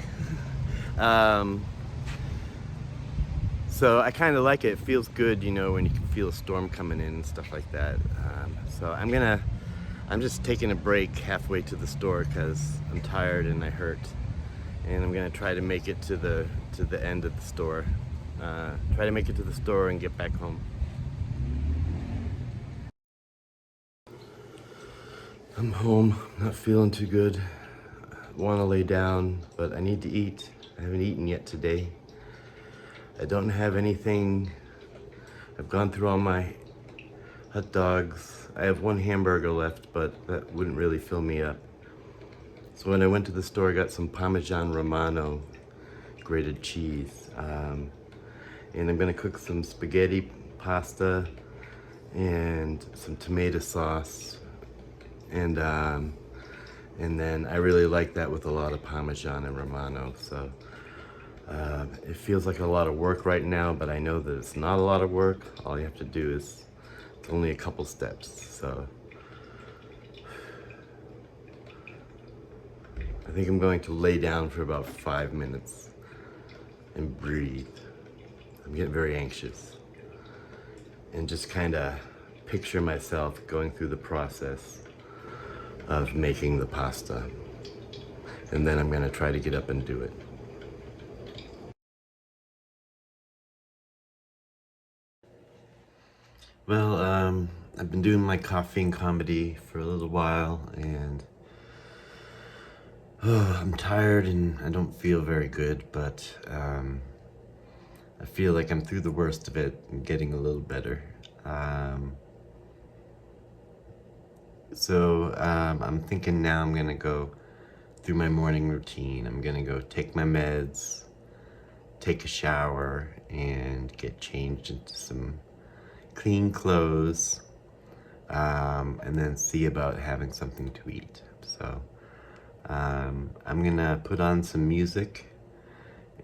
So I kind of like it. It feels good, you know, when you can feel a storm coming in and stuff like that. So I'm just taking a break halfway to the store because I'm tired and I hurt, and I'm gonna try to make it to the end of the store. Try to make it to the store and get back home. I'm home, not feeling too good. Want to lay down, but I need to eat. I haven't eaten yet today. I don't have anything. I've gone through all my hot dogs. I have one hamburger left, but that wouldn't really fill me up. So when I went to the store, I got some Parmesan Romano grated cheese. And I'm gonna cook some spaghetti pasta and some tomato sauce. And then I really like that with a lot of Parmesan and Romano. So it feels like a lot of work right now, but I know that it's not a lot of work. All you have to do is, it's only a couple steps. So I think I'm going to lay down for about 5 minutes and breathe. I'm getting very anxious, and just kind of picture myself going through the process of making the pasta, and then I'm gonna try to get up and do it. Well, I've been doing my caffeine comedy for a little while, and I'm tired and I don't feel very good, but I feel like I'm through the worst of it and getting a little better. So I'm thinking now I'm gonna go through my morning routine. I'm gonna go take my meds, take a shower, and get changed into some clean clothes, and then see about having something to eat. So I'm gonna put on some music,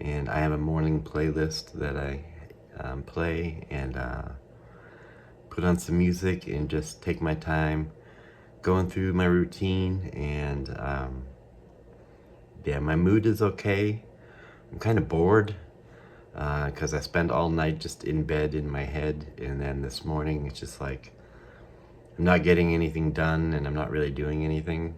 and I have a morning playlist that I play, and put on some music and just take my time going through my routine. And yeah, my mood is okay. I'm kind of bored because I spent all night just in bed in my head, and then this morning it's just like I'm not getting anything done and I'm not really doing anything.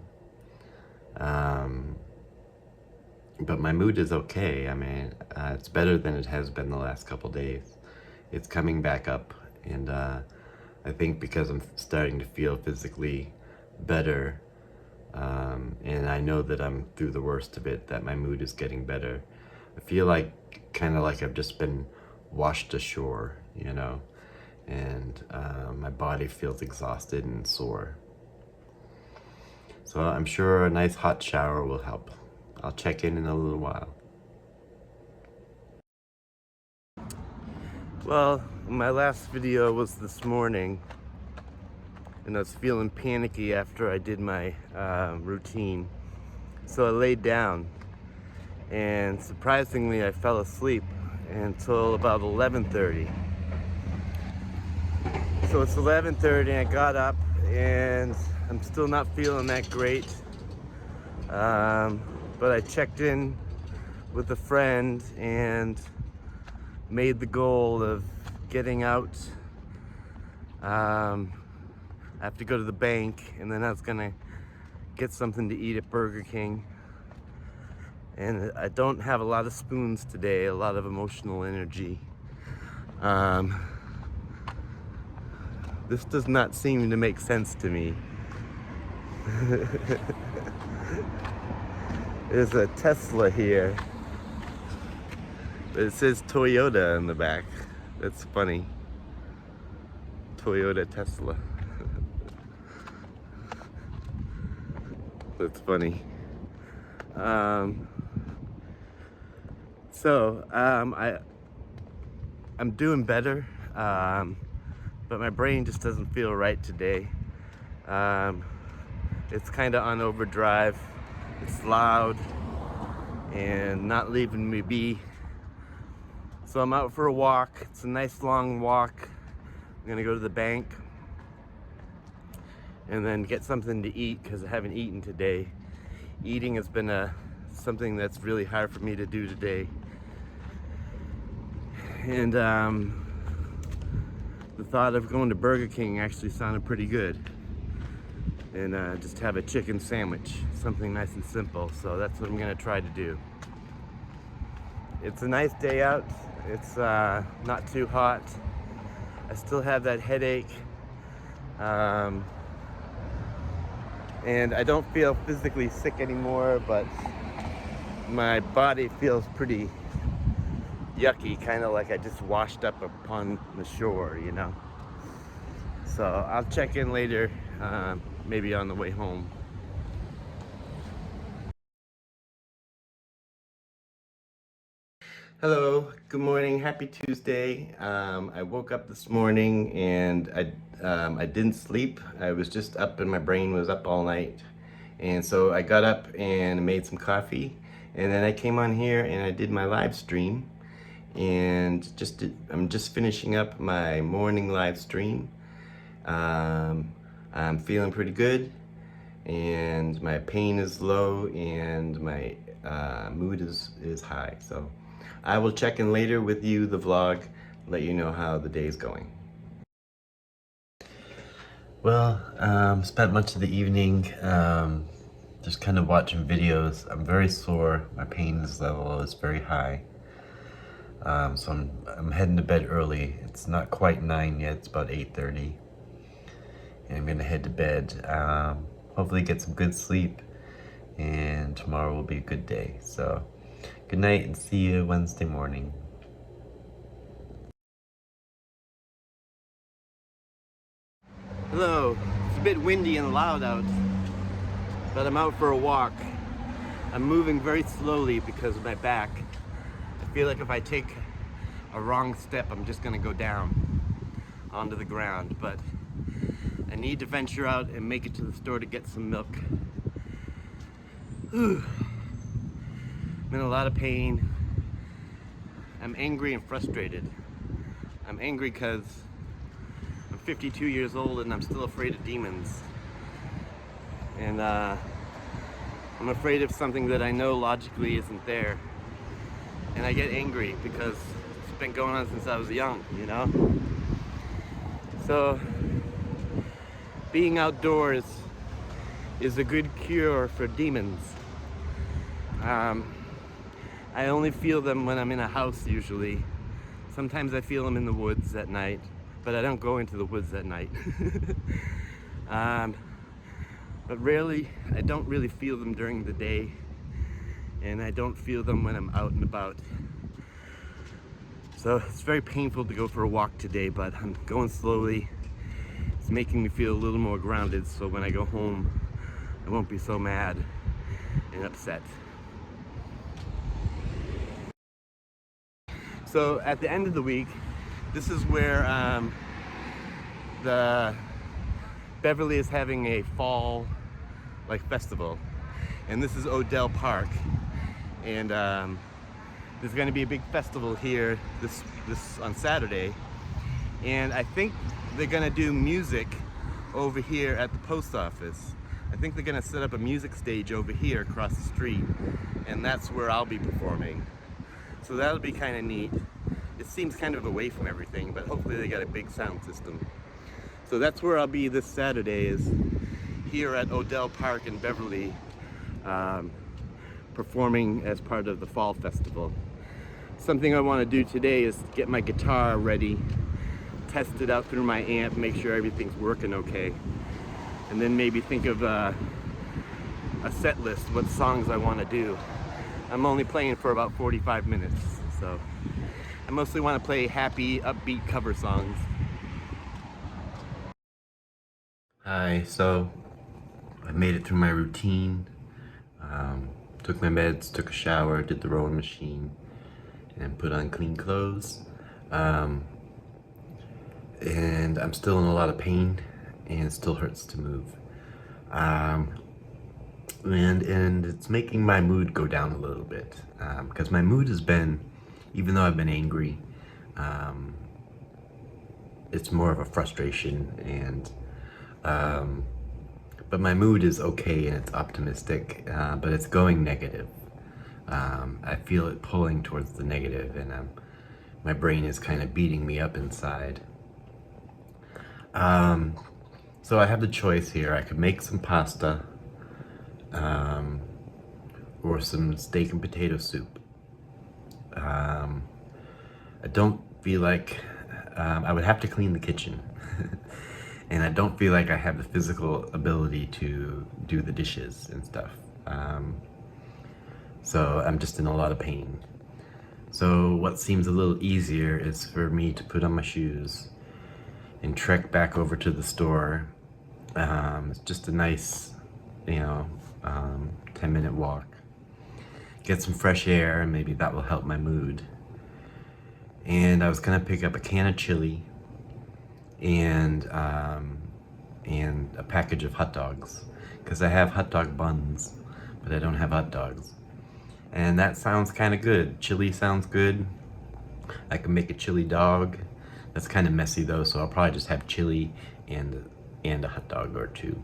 But my mood is okay. I mean, it's better than it has been the last couple days. It's coming back up, and I think because I'm starting to feel physically better, and I know that I'm through the worst of it, that my mood is getting better. I feel like kind of like I've just been washed ashore, you know, and my body feels exhausted and sore. So I'm sure a nice hot shower will help. I'll check in a little while. Well, my last video was this morning, and I was feeling panicky after I did my routine. So I laid down, and surprisingly I fell asleep until about 11:30. So it's 11:30 and I got up, and I'm still not feeling that great. But I checked in with a friend and made the goal of getting out. I have to go to the bank, and then I was gonna get something to eat at Burger King. And I don't have a lot of spoons today, a lot of emotional energy. This does not seem to make sense to me. There's a Tesla here, but it says Toyota in the back. That's funny. Toyota Tesla. That's funny. I'm doing better, but my brain just doesn't feel right today. It's kind of on overdrive. It's loud and not leaving me be. So I'm out for a walk. It's a nice long walk. I'm gonna go to the bank and then get something to eat because I haven't eaten today. Eating has been something that's really hard for me to do today. And the thought of going to Burger King actually sounded pretty good. And just have a chicken sandwich, something nice and simple. So that's what I'm gonna try to do. It's a nice day out. It's not too hot. I still have that headache. And I don't feel physically sick anymore, but my body feels pretty yucky, kind of like I just washed up upon the shore, you know? So I'll check in later, maybe on the way home. Hello, good morning, happy Tuesday. I woke up this morning and I didn't sleep. I was just up and my brain was up all night. And so I got up and made some coffee, and then I came on here and I did my live stream. And I'm just finishing up my morning live stream. I'm feeling pretty good, and my pain is low, and my mood is high. So I will check in later with you, the vlog, let you know how the day's going. Well, spent much of the evening just kind of watching videos. I'm very sore. My pain level is very high. So I'm heading to bed early. It's not quite 9 yet. It's about 8:30. And I'm gonna head to bed. Hopefully get some good sleep, and tomorrow will be a good day. So good night, and see you Wednesday morning. Hello. It's a bit windy and loud out, but I'm out for a walk. I'm moving very slowly because of my back. I feel like if I take a wrong step, I'm just gonna go down onto the ground, but I need to venture out and make it to the store to get some milk. I'm in a lot of pain. I'm angry and frustrated. I'm angry because I'm 52 years old and I'm still afraid of demons. And I'm afraid of something that I know logically isn't there. And I get angry because it's been going on since I was young, you know? So being outdoors is a good cure for demons. I only feel them when I'm in a house usually. Sometimes I feel them in the woods at night, but I don't go into the woods at night. But rarely, I don't really feel them during the day, and I don't feel them when I'm out and about. So it's very painful to go for a walk today, but I'm going slowly. It's making me feel a little more grounded, so when I go home, I won't be so mad and upset. So at the end of the week, This is where the Beverly is having a fall festival, and this is Odell Park, and there's going to be a big festival here this on Saturday, and I think they're going to do music over here at the post office. I think they're going to set up a music stage over here across the street, and that's where I'll be performing. So that'll be kind of neat. It seems kind of away from everything, but hopefully they got a big sound system. So that's where I'll be this Saturday, is here at Odell Park in Beverly, performing as part of the Fall Festival. Something I want to do today is get my guitar ready, test it out through my amp, make sure everything's working okay, and then maybe think of a set list, what songs I want to do. I'm only playing for about 45 minutes, so I mostly want to play happy, upbeat cover songs. Hi, so I made it through my routine, took my meds, took a shower, did the rowing machine, and put on clean clothes. And I'm still in a lot of pain, and it still hurts to move. And it's making my mood go down a little bit, because my mood has been, even though I've been angry, it's more of a frustration, and but my mood is okay and it's optimistic, but it's going negative. I feel it pulling towards the negative, and my brain is kind of beating me up inside. So I have the choice here. I could make some pasta, or some steak and potato soup. I don't feel like, I would have to clean the kitchen. And I don't feel like I have the physical ability to do the dishes and stuff. So I'm just in a lot of pain. So what seems a little easier is for me to put on my shoes and trek back over to the store. It's just a nice, 10-minute walk. Get some fresh air, and maybe that will help my mood. And I was gonna pick up a can of chili and a package of hot dogs, because I have hot dog buns, but I don't have hot dogs. And that sounds kind of good. Chili sounds good. I can make a chili dog. That's kind of messy though, so I'll probably just have chili and a hot dog or two.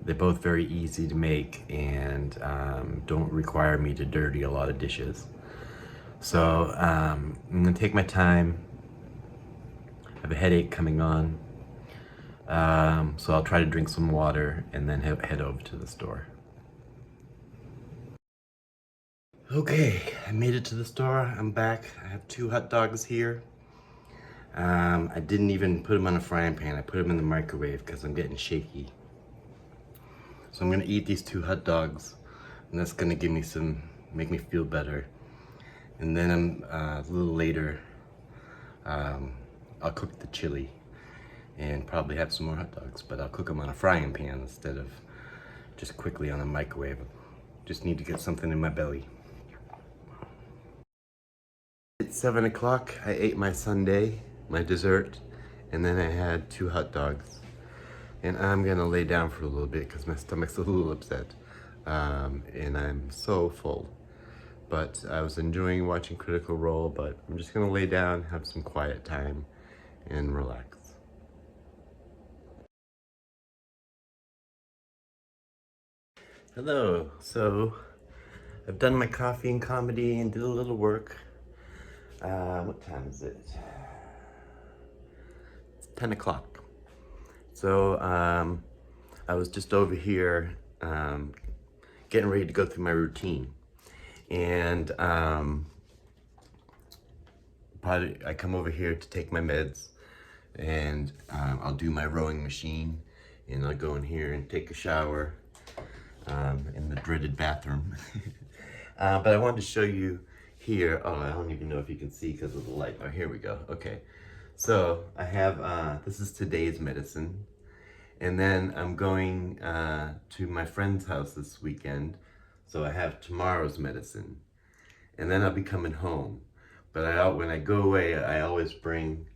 They're both very easy to make, and don't require me to dirty a lot of dishes. So I'm gonna take my time. I have a headache coming on, so I'll try to drink some water and then head over to the store. Okay, I made it to the store. I'm back. I have 2 hot dogs here. I didn't even put them on a frying pan. I put them in the microwave because I'm getting shaky. So I'm gonna eat these 2 hot dogs, and that's gonna give me make me feel better. And then a little later, I'll cook the chili and probably have some more hot dogs, but I'll cook them on a frying pan instead of just quickly on the microwave. Just need to get something in my belly. It's 7 o'clock. I ate my sundae, my dessert, and then I had 2 hot dogs. And I'm gonna lay down for a little bit because my stomach's a little upset, and I'm so full. But I was enjoying watching Critical Role, but I'm just gonna lay down, have some quiet time, and relax. Hello, so I've done my coffee and comedy and did a little work. What time is it? It's 10 o'clock. So I was just over here getting ready to go through my routine. And I come over here to take my meds, and I'll do my rowing machine, and I'll go in here and take a shower in the dreaded bathroom. But I wanted to show you here. Oh, I don't even know if you can see because of the light. Oh, here we go. Okay. So I have, this is today's medicine. And then I'm going to my friend's house this weekend. So I have tomorrow's medicine. And then I'll be coming home. But when I go away, I always bring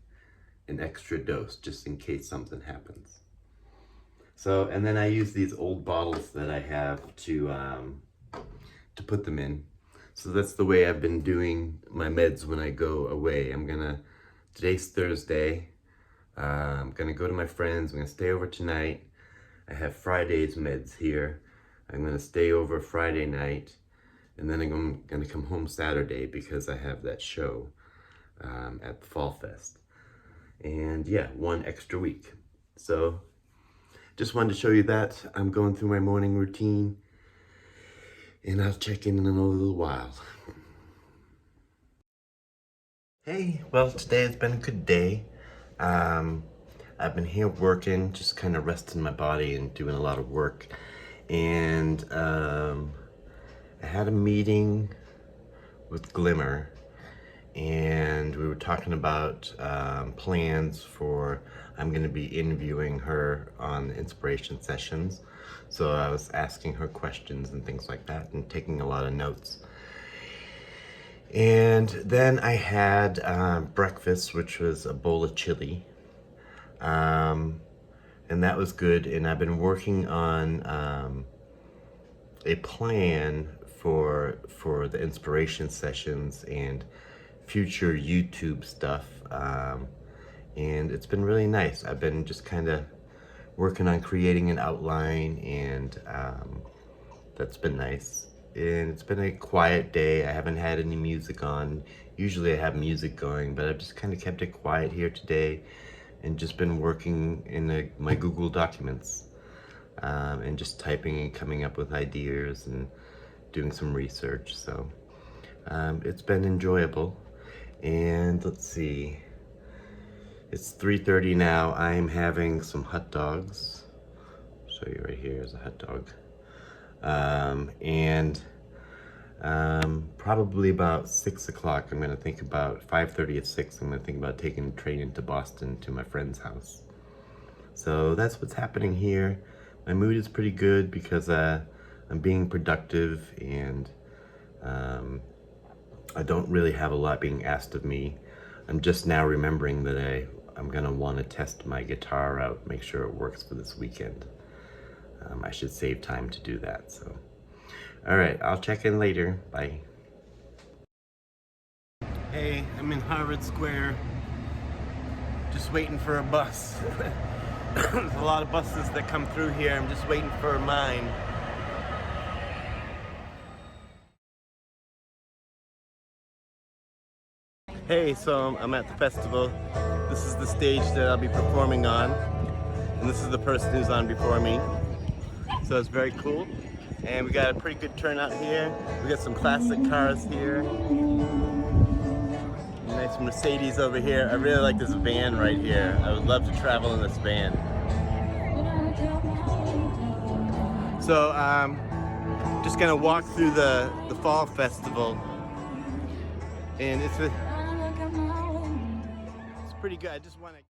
an extra dose just in case something happens. So, and then I use these old bottles that I have to put them in. So that's the way I've been doing my meds when I go away. Today's Thursday. I'm gonna go to my friends. I'm gonna stay over tonight. I have Friday's meds here. I'm gonna stay over Friday night, and then I'm gonna come home Saturday because I have that show at the Fall Fest. And yeah, 1 extra week. So just wanted to show you that. I'm going through my morning routine, and I'll check in a little while. Hey, well, today has been a good day. I've been here working, just kind of resting my body and doing a lot of work. And I had a meeting with Glimmer, and we were talking about plans for, I'm going to be interviewing her on inspiration sessions. So I was asking her questions and things like that and taking a lot of notes. And then I had breakfast, which was a bowl of chili. And that was good. And I've been working on a plan for the inspiration sessions and future YouTube stuff. And it's been really nice. I've been just kind of working on creating an outline, and that's been nice. And it's been a quiet day. I haven't had any music on. Usually I have music going, but I've just kind of kept it quiet here today and just been working in my Google Documents and just typing and coming up with ideas and doing some research. So it's been enjoyable. And let's see, it's 3:30 now. I'm having some hot dogs. I'll show you right here is a hot dog. Probably about 6 o'clock, I'm gonna think about 5:30 at 6, I'm gonna think about taking the train into Boston to my friend's house. So that's what's happening here. My mood is pretty good because I'm being productive, and I don't really have a lot being asked of me. I'm just now remembering that I'm gonna want to test my guitar out, make sure it works for this weekend. I should save time to do that. So, all right, I'll check in later. Bye. Hey, I'm in Harvard Square, just waiting for a bus. There's a lot of buses that come through here. I'm just waiting for mine. Hey, so I'm at the festival. This is the stage that I'll be performing on, and this is the person who's on before me. So it's very cool, and we got a pretty good turnout here. We got some classic cars here. Nice Mercedes over here. I really like this van right here. I would love to travel in this van. So just gonna walk through the fall festival, and it's pretty good. I just want to.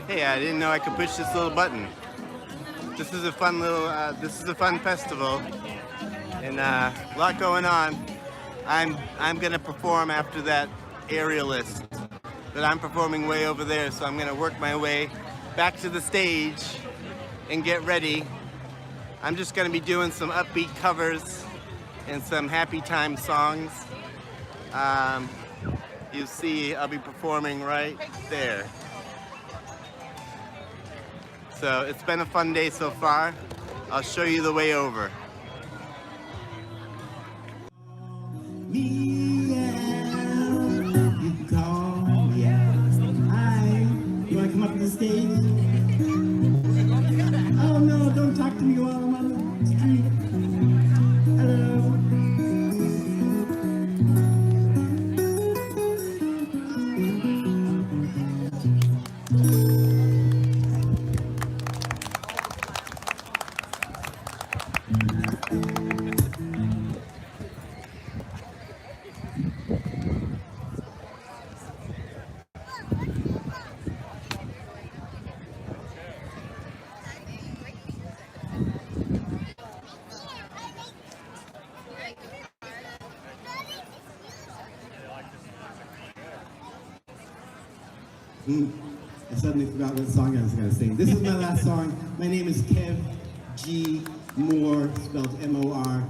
Hey, I didn't know I could push this little button. This is a fun festival, and a lot going on. I'm gonna perform after that aerialist, but I'm performing way over there, so I'm gonna work my way back to the stage and get ready. I'm just gonna be doing some upbeat covers and some happy time songs. You see, I'll be performing right there. So it's been a fun day so far. I'll show you the way over. Me out, you call me out. You wanna come up to the stage? Oh no, don't talk to me while I'm on the street. Hello. I suddenly forgot what song I was going to sing. This is my last song. My name is Kev G Mor, spelled M-O-R.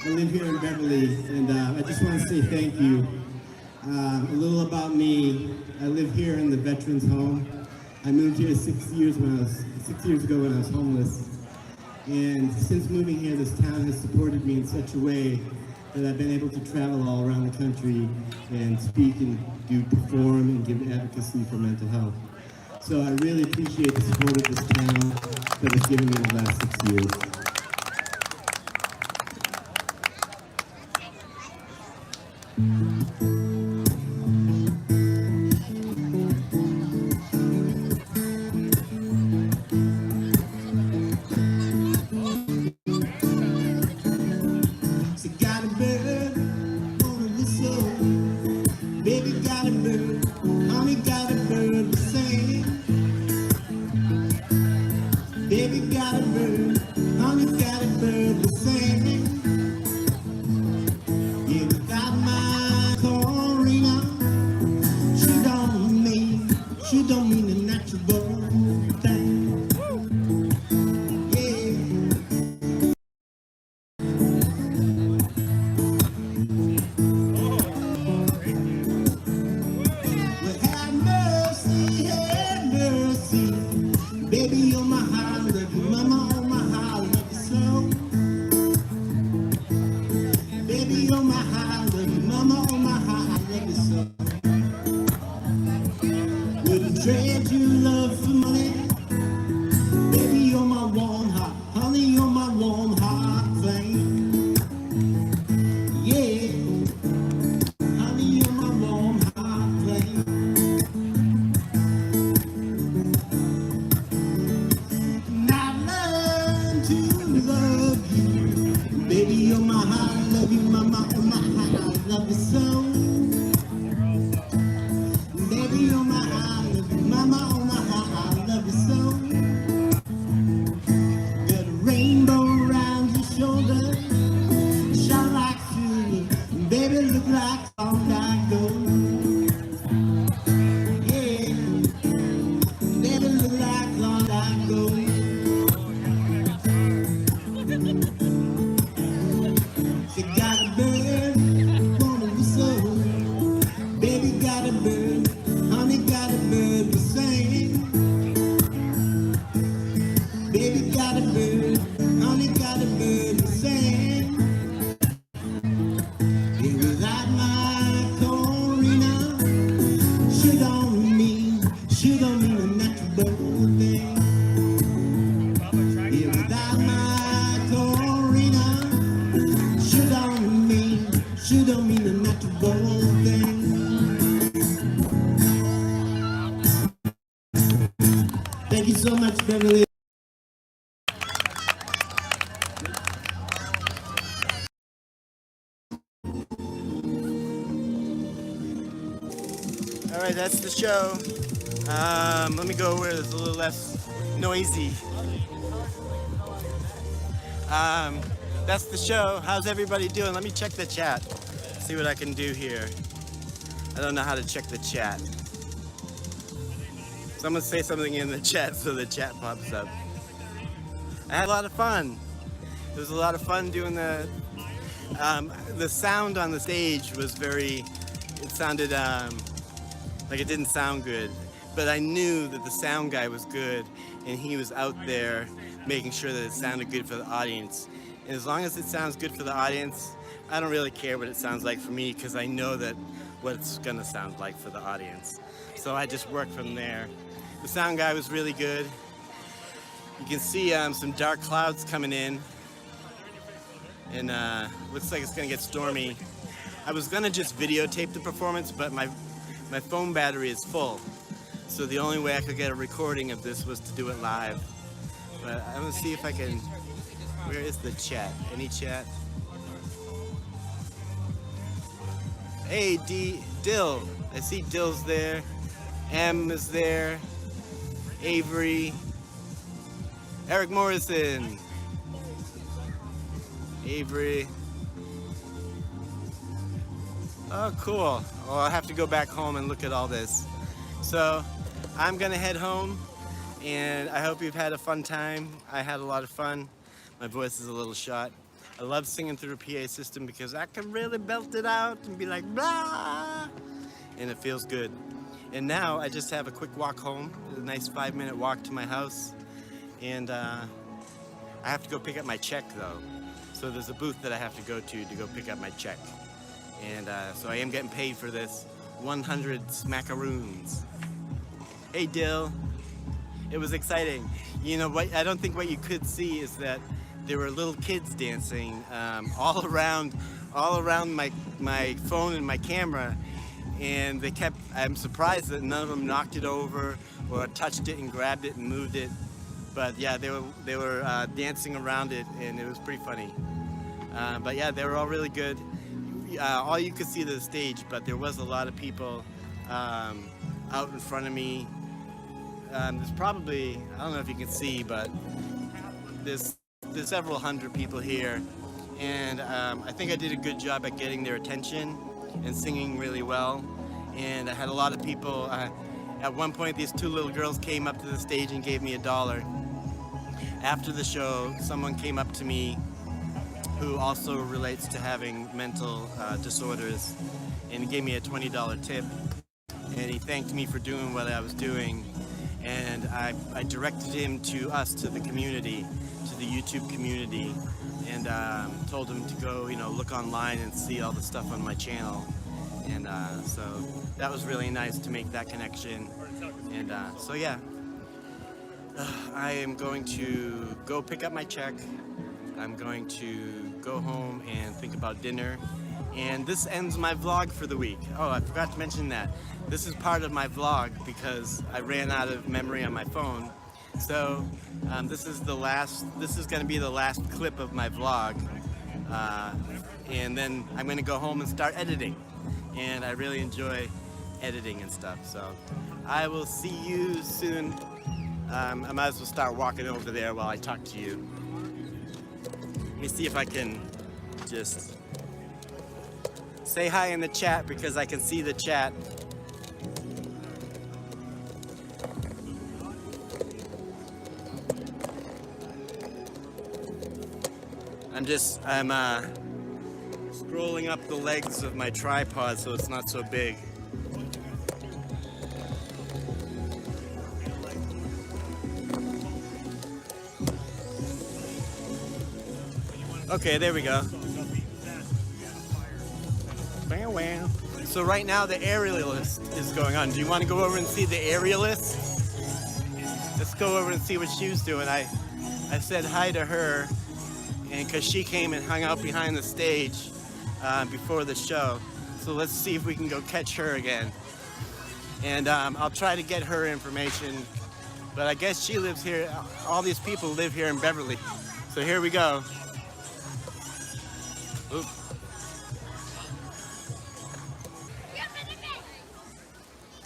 I live here in Beverly, and I just want to say thank you. A little about me. I live here in the Veterans Home. I moved here 6 years ago when I was homeless. And since moving here, this town has supported me in such a way that I've been able to travel all around the country and speak and perform and give advocacy for mental health. So I really appreciate the support of this town that has given me the last 6 years. Thank you so much, Beverly. All right, that's the show. Let me go where it's a little less noisy. That's the show. How's everybody doing? Let me check the chat. See what I can do here. I don't know how to check the chat. Someone say something in the chat so the chat pops up. I had a lot of fun. It was a lot of fun doing the sound on the stage was very, it sounded like it didn't sound good. but I knew that the sound guy was good, and he was out there making sure that it sounded good for the audience. And as long as it sounds good for the audience, I don't really care what it sounds like for me, because I know that what it's gonna sound like for the audience. So I just work from there. The sound guy was really good. You can see some dark clouds coming in, and looks like it's gonna get stormy. I was gonna just videotape the performance, but my phone battery is full, so the only way I could get a recording of this was to do it live. But I'm gonna see if I can. Where is the chat? Any chat? Hey, Dill. I see Dill's there. M is there. Avery. Eric Morrison. Avery. Oh, cool. Well, I'll have to go back home and look at all this. So, I'm gonna head home, and I hope you've had a fun time. I had a lot of fun. My voice is a little shot. I love singing through a PA system because I can really belt it out and be like, blah, and it feels good. And now I just have a quick walk home, a nice 5-minute walk to my house, and I have to go pick up my check though. So there's a booth that I have to go pick up my check. And so I am getting paid for this 100 smackaroons. Hey Dill, it was exciting. You know what, I don't think what you could see is that there were little kids dancing all around my phone and my camera, and they kept, I'm surprised that none of them knocked it over or touched it and grabbed it and moved it. But yeah, they were dancing around it, and it was pretty funny. But yeah, they were all really good. All you could see the stage, but there was a lot of people out in front of me. There's probably, I don't know if you can see, but there's several hundred people here, and I think I did a good job at getting their attention and singing really well. And I had a lot of people. At one point, these 2 little girls came up to the stage and gave me $1. After the show, someone came up to me who also relates to having mental disorders, and he gave me a $20 tip, and he thanked me for doing what I was doing. And I directed him to the community, to the YouTube community, and told him to go, look online and see all the stuff on my channel. And so that was really nice to make that connection. And so yeah, I am going to go pick up my check. I'm going to go home and think about dinner. And this ends my vlog for the week. Oh, I forgot to mention that. This is part of my vlog because I ran out of memory on my phone. So this is going to be the last clip of my vlog. And then I'm going to go home and start editing. And I really enjoy editing and stuff. So I will see you soon. I might as well start walking over there while I talk to you. Let me see if I can just say hi in the chat, because I can see the chat. I'm scrolling up the legs of my tripod so it's not so big. Okay, there we go. So right now the aerialist is going on. Do you want to go over and see the aerialist? Let's go over and see what she was doing. I said hi to her, and because she came and hung out behind the stage before the show. So let's see if we can go catch her again. And I'll try to get her information. But I guess she lives here. All these people live here in Beverly. So here we go. Oop.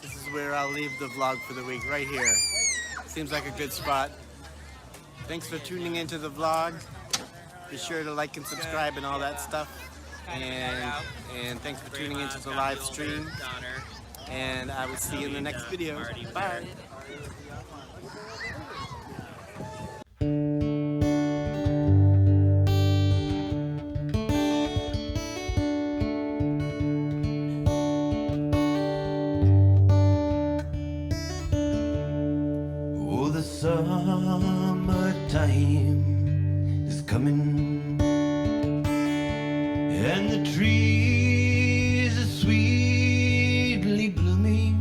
This is where I'll leave the vlog for the week, right here. Seems like a good spot. Thanks for tuning into the vlog. Be sure to like and subscribe and all that stuff. And thanks for tuning into the live stream. And I will see you in the next video. Bye. summertime is coming, and the trees are sweetly blooming,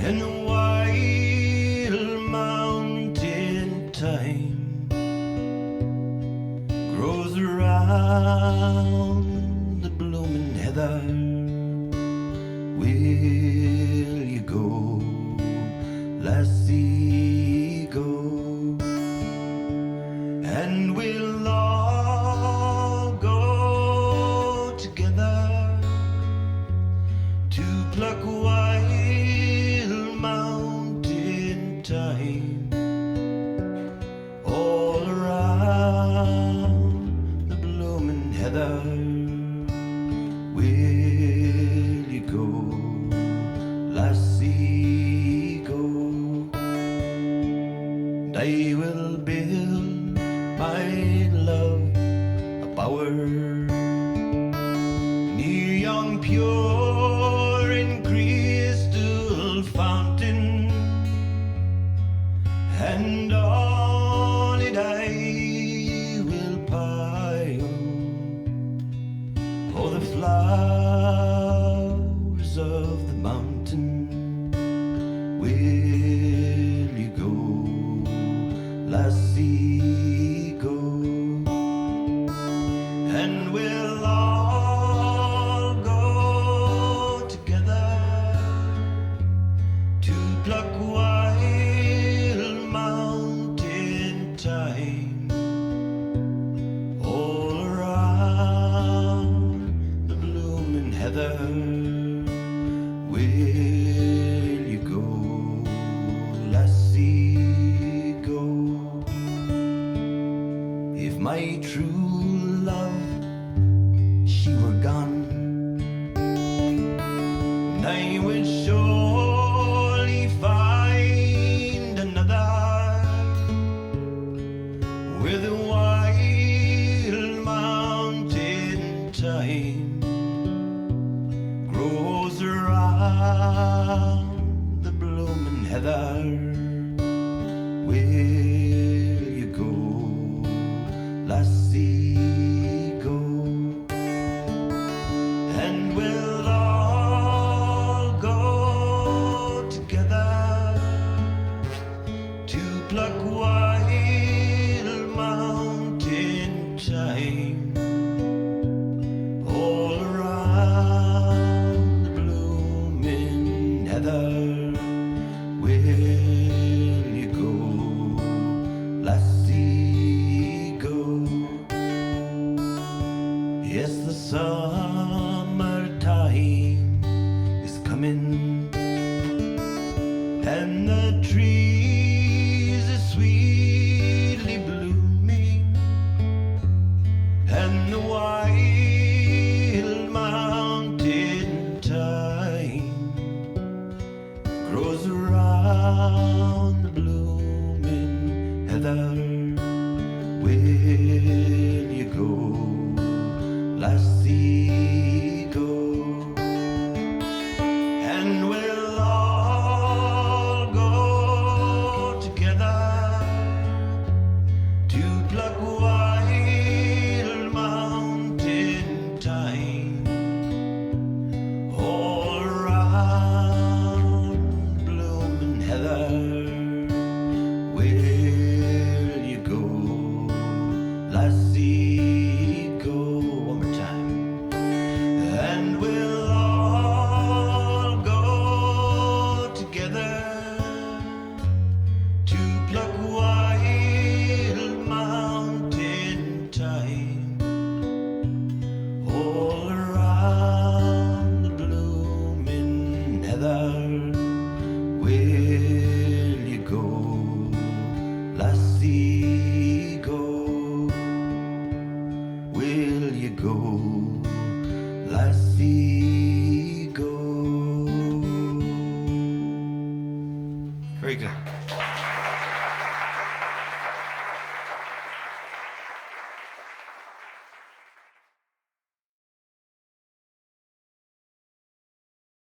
and the wild mountain thyme grows around the blooming heather. Will you go, lassie, go? And we'll all go together to pluck wild mountain thyme all around the blooming heather. Will you go, lassie, go? And I will build my love a bower near yon pure and crystal fountain, and on it I will pile all the flowers of the mountain. Will you go, lassie, go? And we'll all go together to pluck wild mountain thyme all around the blooming heather. Will you go, lassie, go? If my true love, she were gone, I would surely find another with a wild mountain thyme grows around the blooming heather. Will you go, lassie, go? And we'll all go together to pluck wild mountain thyme all around the blooming heather. Will you go, lassie, go? Yes, the summertime is coming, and the trees are sweetly blooming, and the wild mountain thyme grows around the blooming heather. Will you go, lassie, go? And we'll all go together to pluck wild mountain thyme all around blooming heather. Will you go, lassie, go? One more time. And we'll all go together to pluck wild mountain thyme all around the blooming heather. Will you go, lassie, go? Will you go, lassie, go? Very good.